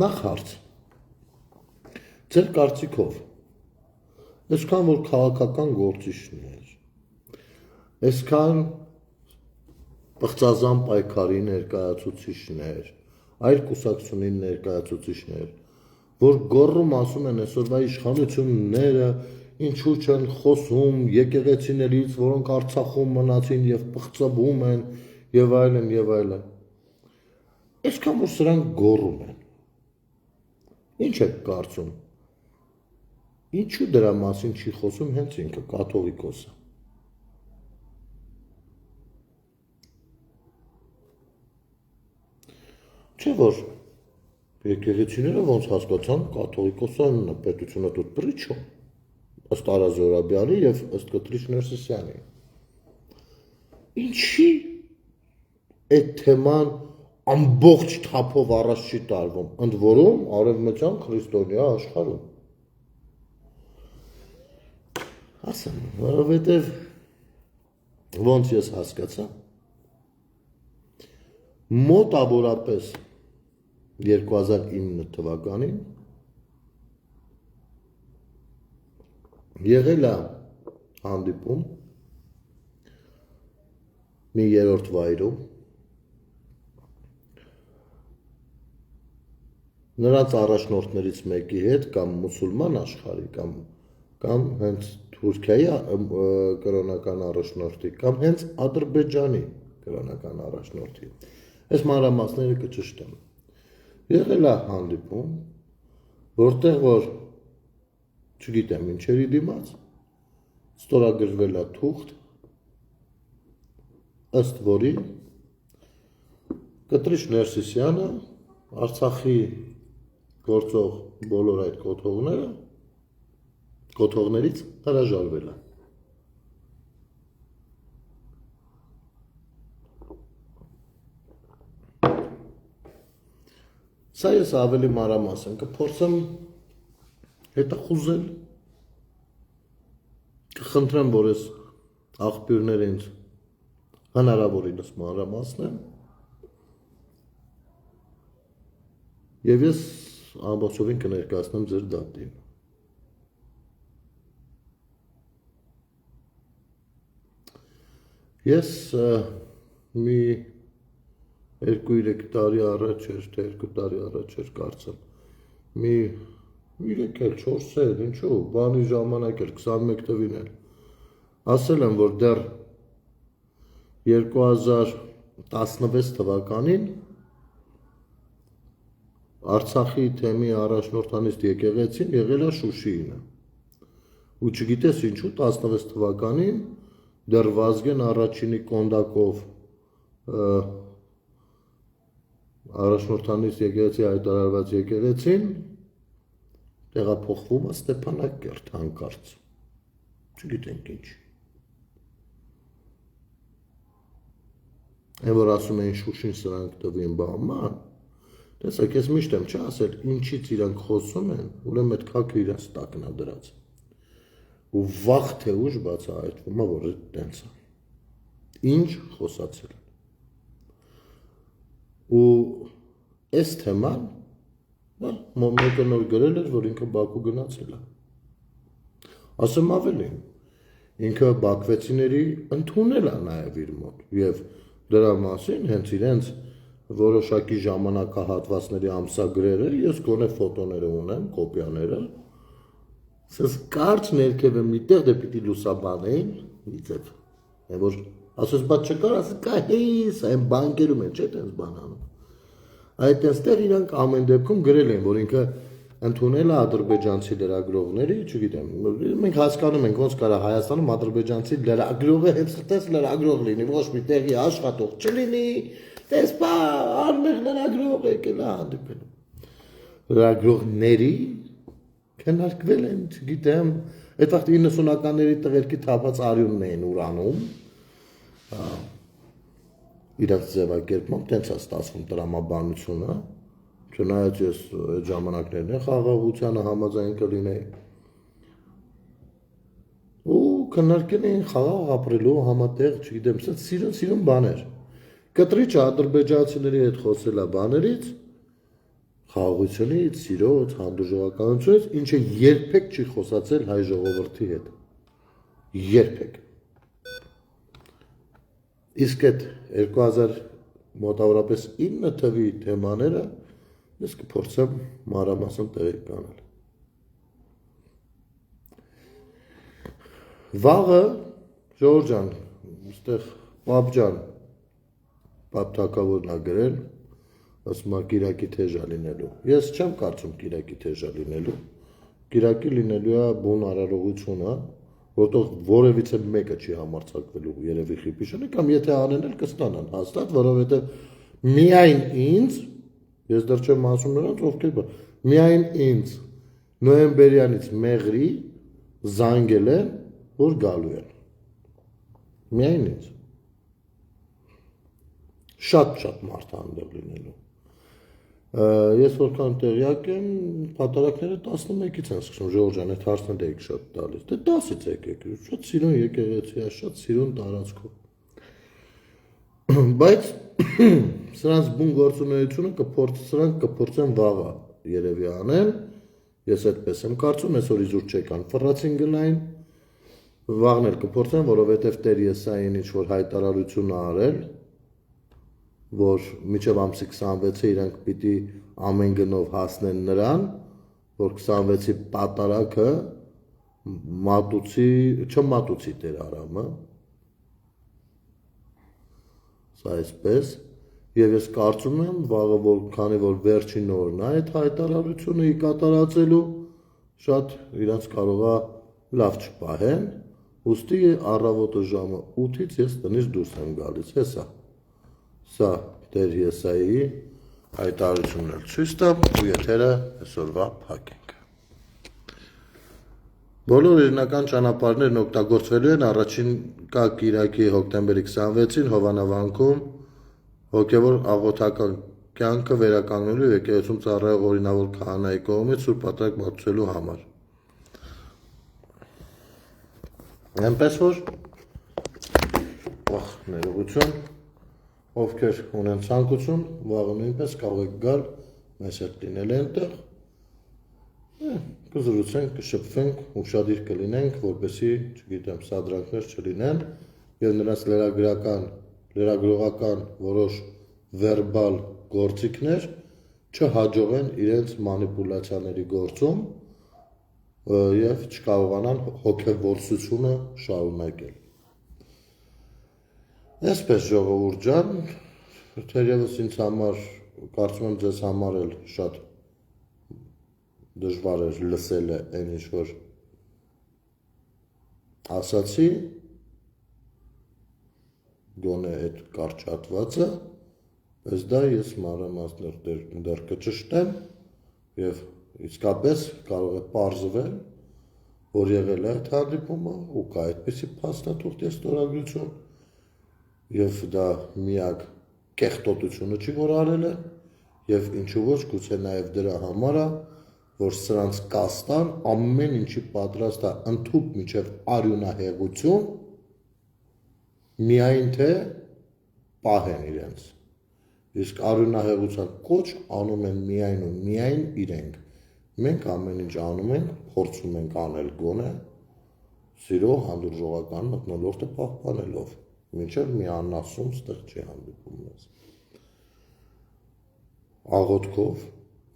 [SPEAKER 1] Նախ հարց։ Ձեր կարծիքով, այսքան որ քաղաքական գործիչներ, այսքան պղծազան պայքարի ներկայացուցիչներ, այլ կուսակցությունի ներկայացուցիչներ, որ գոռում ասում են այսօրվա իշխանությունները ինչու չեն խոսում եկեղեցիներից, որոնք Արցախում մնացին եւ պղծվում են եւ այլն եւ այլն։ Այսքան որ սրանք գոռում են։ Ինչ եք կարծում։ Ինչու դրա մասին չի խոսում հենց ինքը կաթողիկոսը։ Չէ՞ որ եկեղեցիները ոնց հասկացան կաթողիկոսը պետությունը тут при чем։ Ըստ Արա Զորաբյանի եւ ըստ Կտրիշ Ներսիսյանի։ Ինչի այդ թեման ամբողջ թափով առաջ չի տարվում, ընդ որում արևմտյան քրիստոնյա աշխարհում։ Ասեմ, որովհետև ոնց ես հասկացա, մոտավորապես 2009 թվականին եղել է հանդիպում մի երրորդ վայրում նրանց առաջնորդներից մեկի հետ կամ մուսուլման աշխարհի կամ հենց Թուրքիայի կրոնական առաջնորդի կամ հենց Ադրբեջանի կրոնական առաջնորդի այս մանրամասները կճշտեմ եղել է հանդիպում որտեղ որ չգիտեմ ինչերի դիմաց ստորագրվել է թուղթ ըստ որի Կտրիչ Ներսիսյանը Արցախի գործող բոլոր այդ կոթողներից հրաժարվել է Սա ես ավելի մանրամասն կփորձեմ հետախուզել կխնդրեմ որ ես աղբյուրները ինձ հնարավորինս մանրամասնեմ եւ ես ամբողջովին կներկայացնեմ ձեր դատին ես մի 2-3 տարի առաջ էր, թե 2 տարի առաջ էր կարծեմ, մի 3-4 էր, ինչու, բանի ժամանակ էր, 21 թվին էր, ասել եմ, որ դեռ 2016 թվականին Արցախի թեմի առաջնորդանիստ եկեղեցին եղել է Շուշիինը, ու չգիտես ինչու 16 թվականին դեռ Վազգեն առաջինի կոնդակով առաջնորդանից եկեղեցի հայտարարված եկեղեցին տեղափոխվում է Ստեփանակերտ հանկարծ չգիտենք ինչ այն որ ասում էին Շուշին սրանք տվին բաման տեսեք ես միշտ եմ չասել ինչից իրանք խոսում են ուրեմն այդ քաքը իրենց տակն է դրած ու վաղ թե ուշ բացահայտվում է որ տենց է ինչ խոսացել ու այս թեման մեկը նոր գրել էր որ ինքը Բաքու գնացել է ասեմ ավելին ինքը բաքվեցիների ընդունել է նաև իր մոտ եւ դրա մասին հենց իրենց որոշակի ժամանակահատվածների ամսագրերը ես գոնե ֆոտոները ունեմ կոպիաները սես կարճ ներքևը միտեղ դե պիտի լուսաբանեին իծև որ ասես բաց չկար ասես կա հեյս այն բանկերում են չէ տենց բանանում այդ այստեղ իրանք ամեն դեպքում գրել են որ ինքը ընդունել է ադրբեջանցի լրագրողների չգիտեմ մենք հասկանում ենք ոնց կարա Հայաստանում ադրբեջանցի լրագրողը հենց այդպես լրագրող լինի ոչ մի տեղի աշխատող չլինի դες բա անմեղ լրագրող եկել է հանդիպել լրագրողների քննարկվել են չգիտեմ այդ վաղ 90-ականների տղերքի թափած արյունն էին ուրանում իրաց ձևակերպմամբ տենց է ստացվում տրամաբանությունը չնայած ես այդ ժամանակներն են խաղաղությանը համաձայն կլինեի ու քննարկել էին խաղաղ ապրելու համատեղ չգիտեմ սիրուն բաներ կտրիչը ադրբեջանցիների հետ խոսել է բաներից խաղաղությունից, սիրոց, հանդուրժողականությունից, ինչը երբեք չի խոսացել հայ ժողովրդի հետ երբեք իսկ այդ 2000 մոտավորապես 9 թվի թեմաները ես կփորձեմ մանրամասն տեղեկ կանել վաղը Ժողովուրդ ջան այստեղ Պապ թագավորն է գրել ասում է Կիրակի թեժա լինելու ես չեմ կարծում Կիրակի թեժա լինելու Կիրակի լինելու է բուն արարողությունը որտեղ որևիցե մեկը չի համարձակվելու երևի խիպիշանը կամ եթե անեն էլ կստանան հաստատ որովհետև միայն ինձ ես դեռ չեմ ասում նրանց ովքեր միայն ինձ նոյեմբերյանից մեղրի զանգել են որ գալու են միայն ինձ շատ մարդ հանդեղ լինելու ես որքան տեղյակ եմ պատարակները 11-ից են սկսում Ժողովուրդ ջան այդ հարցն եք շատ տալիս դե 10-ից եկեք շատ սիրուն եկեղեցի է շատ սիրուն տարածքով բայց սրանց բուն գործունեությունը կփորձեն վաղը երևի անեն ես այդպես եմ կարծում այսօր իզուր չեկան ֆռացին գնային Վաղն էլ կփորձեմ, որովհետև Տեր Եսային ինչ-որ հայտարարություն արել, որ մինչև ամսի 26-ը իրանք պիտի ամեն գնով հասնեն նրան, որ 26-ի պատարագը չմատուցի Տեր Արամը, սա այսպես, և ես կարծում եմ, վաղը, քանի որ վերջին օրն է այդ հայտարարությունը կատարածելու, շատ իրանց կարողա լավ չպահեն, ուստի առավոտը ժամը 8-ից ես տնից դուրս եմ գալիս, հեսա, սա Տեր Եսայի հայտարարությունն էլ ցույց տա ու եթերը այսօրվա փակենք։ Բոլոր իրնական ճանապարհներն օգտագործվելու են առաջին կիրակի հոկտեմբերի 26-ին Հովանավանքում հոգևոր աղոթական կյանքը վերականգնելու եկեղեցում ծառայող օրինավոր քահանայի կողմից Սուրբ Պատարագ մատուցելու համար։ Այնպես որ ներողություն, ովքեր ունեն ցանկություն, վաղը նույնպես կարող եք գալ, մեզ հետ լինել այնտեղ, կզրուցենք, կշփվենք, ուշադիր կլինենք, որպեսզի, չգիտեմ, սադրանքներ չլինեն եւ նրանց լրագրողական որոշ վերբալ գործիքներ չհաջողեն իրենց մանիպուլյացիաների գործում և չկարողանան հոգևորությունը շարունակել։ Այսպես ժողովուրդ ջան, թերևս ինձ համար, կարծում եմ ձեզ համար էլ շատ դժվար էր լսելը այն ինչ որ ասացի, գոնե այդ կարճ հատվածը, բայց դա ես մանրամասն դեռ կճշտեմ և իսկապես կարող է պարզվել, որ եղել է այդ հանդիպումը ու կա այդպիսի փաստաթուղթ և ստորագրություն և դա միակ կեղտոտությունը չի, որ արել է և ինչու ոչ գուցե նաև դրա համար է, որ սրանց կաստան ամեն ինչի պատրաստ է ընդհուպ մինչև արյունահեղություն միայն թե պահեն իրենց, իսկ արյունահեղության կոչ անում են միայն ու միայն իրենք, մենք ամեն ինչ անում ենք, փորձում ենք անել գոնե, սիրո հանդուրժողական մթնոլորտը պահպանելով, մինչև մի անասուն ստեղ չի հանդիպում մեզ։ Աղոթքով,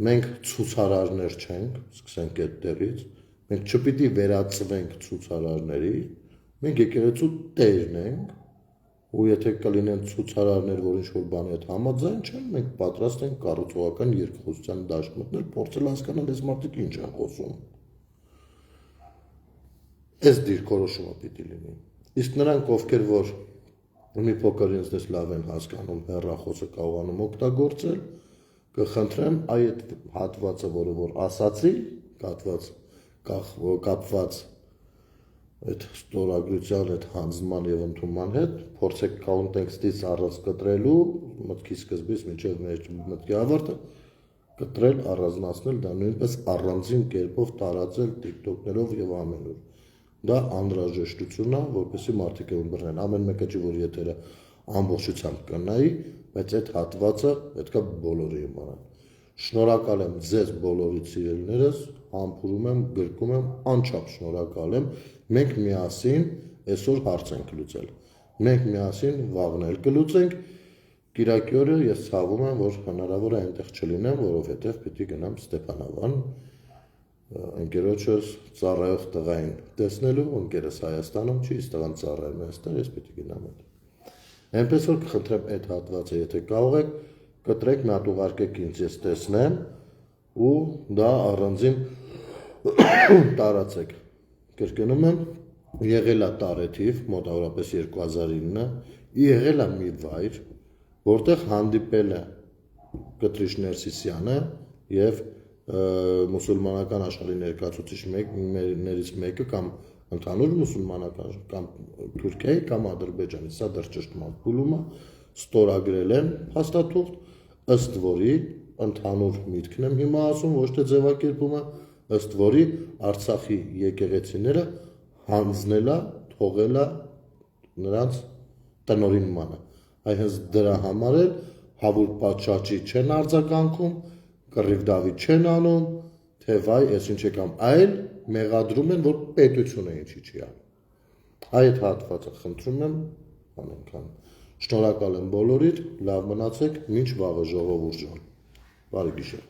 [SPEAKER 1] մենք ցուցարարներ չենք, սկսենք այդ տեղից, մենք չպիտի վերածվենք ցուցարարների, մենք եկեղեցու տերն ենք, ու եթե կլինեն ցուցարարներ, որ ինչ-որ բանի հետ համաձայն չեն, մենք պատրաստ ենք կառուցողական երկխոսության դաշտ մտնել, փորձել հասկանալ այս մարդիկ ինչ են խոսում։ Այս դիրքորոշումը պիտի լինի։ Իսկ նրանք, ովքեր որ մի փոքր ինձնից լավ են հասկանում, հեռախոսը կարողանում օգտագործել, կխնդրեմ այդ հատվածը, որը որ ասացի, կապված այդ ստորագրության, այդ հանձնման և ընդունման հետ, փորձեք կոնտեքստից առանց կտրելու, մտքի սկզբից մինչև մեր մտքի ավարտը, կտրել, առանձնացնել, դա նույնպես առանձին կերպով տարածել TikTok-ներով և ամենուր։ Դա անհրաժեշտություն է, որպեսզի մարդիկ ըմբռնեն, ամեն մեկը չի, որ եթերը ամբողջությամբ կնայի, բայց այդ հատվածը պետք է բոլորը իմանան։ Շնորհակալ եմ ձեզ բոլորիդ սիրելիներս, համբուրում եմ, գրկում եմ, անչափ շնորհակալ եմ, մենք միասին այսօր հարց ենք լուծել, մենք միասին վաղն էլ կլուծենք, կիրակի օրը ես ցավում եմ, որ հնարավոր է այնտեղ չլինեմ, որովհետև պիտի գնամ Ստեփանավան ընկերոջս ծառայող տղային տեսնելու, ընկերս Հայաստանում չի, իսկ տղան ծառայում է այստեղ, ես պիտի գնամ այդ։ Այնպես որ կխնդրեմ այդ հատվածը, եթե կարող եք, կտրեք, մի հատ ուղարկեք ինձ, ես տեսնեմ ու դա առանձին տարածեք։ Կրկնում եմ, եղել է տարեթիվ, մոտավորապես 2009, եղել է մի վայր, որտեղ հանդիպել է Կտրիչ Ներսիսյանը և մուսուլմանական աշխարհի ներկայացուցիչներից մեկը կամ ընդհանուր մուսուլմանական կամ Թուրքիայի կամ Ադրբեջանի, սա դեռ ճշտման փուլում է, ստորագրել են փաստաթուղթ, ըստ որի ընդհանուր միտքն եմ հիմա ասում, ոչ թե ձևակերպումը, ըստ որի Արցախի եկեղեցիները հանձնելա, թողելա նրանց տնօրինմանը։ Այ հենց դրա համար էլ հավուր պատշաճի չեն արձագանքում, կռիվ դավիճ չեն անում, թե վայ, ես ինչ եկամ, այլ մեղադրում են, որ պետությունը ինչի չի անում։ Այդ հատվածը խնդրում եմ անենքան։ Շնորհակալ եմ բոլորիդ, լավ մնացեք, մինչ վաղը ժողովուրդ ջան։ Բարի գիշեր։